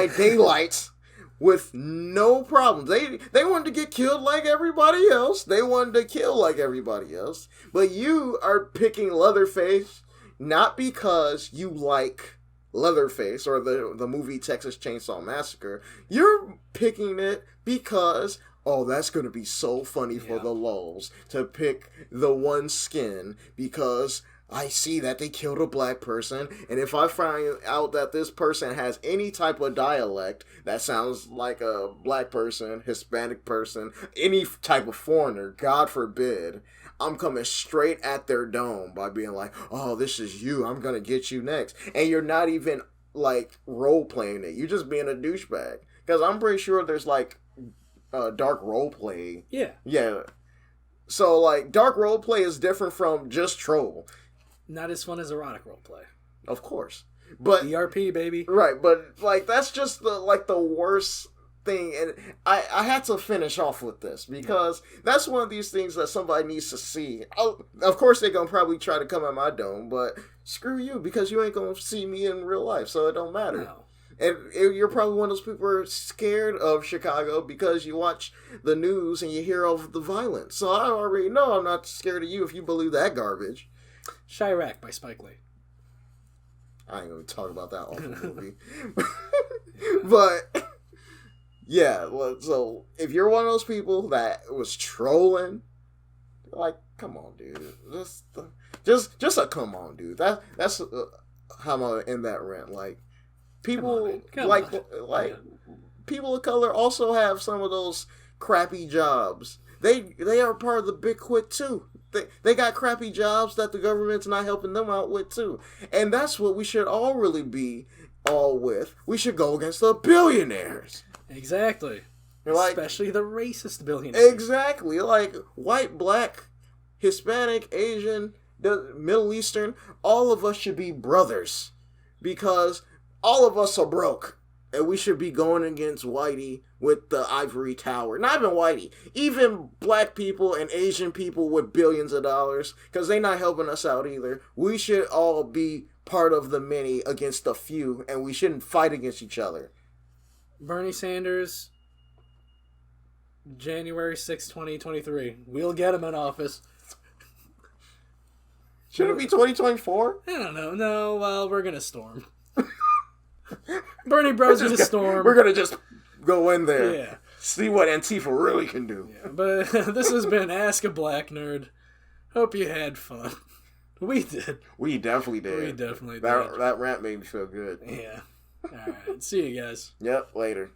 Daylight with no problems. They wanted to get killed like everybody else. They wanted to kill like everybody else. But you are picking Leatherface not because you like Leatherface or the movie Texas Chainsaw Massacre. You're picking it because, oh, that's going to be so funny for the lulz to pick the one skin because I see that they killed a black person, and if I find out that this person has any type of dialect that sounds like a black person, Hispanic person, any type of foreigner, God forbid, I'm coming straight at their dome by being like, oh, this is you, I'm gonna get you next. And you're not even, like, role-playing it. You're just being a douchebag. Because I'm pretty sure there's, like, dark role-play. Yeah. Yeah. So, like, dark role-play is different from just troll. Not as fun as erotic roleplay. Of course. But ERP, baby. Right, but, like, that's just, the worst thing, and I had to finish off with this because that's one of these things that somebody needs to see. Of course they're gonna probably try to come at my dome, but screw you, because you ain't gonna see me in real life, so it don't matter. No. And you're probably one of those people who are scared of Chicago because you watch the news and you hear of the violence. So I already know I'm not scared of you if you believe that garbage. Chirac by Spike Lee. I ain't gonna talk about that awful movie. But yeah, so if you're one of those people that was trolling, like, come on, dude. Just a come on, dude. That's how I'm gonna end that rant. Like, people people of color also have some of those crappy jobs. They are part of the big quit too. They got crappy jobs that the government's not helping them out with too. And that's what we should all really be all with. We should go against the billionaires. Exactly. Like, especially the racist billionaires. Exactly. Like, white, black, Hispanic, Asian, Middle Eastern, all of us should be brothers. Because all of us are broke. And we should be going against Whitey with the ivory tower. Not even Whitey. Even black people and Asian people with billions of dollars. Because they're not helping us out either. We should all be part of the many against the few. And we shouldn't fight against each other. Bernie Sanders, January 6, 2023. We'll get him in office. Should it be 2024? I don't know. No, well, we're going to storm. Bernie Bros is a storm. We're going to just go in there. Yeah. See what Antifa really can do. Yeah, but this has been Ask a Black Nerd. Hope you had fun. We did. We definitely did. We definitely did. That rant made me feel good. Yeah. All right. See you guys. Yep. Later.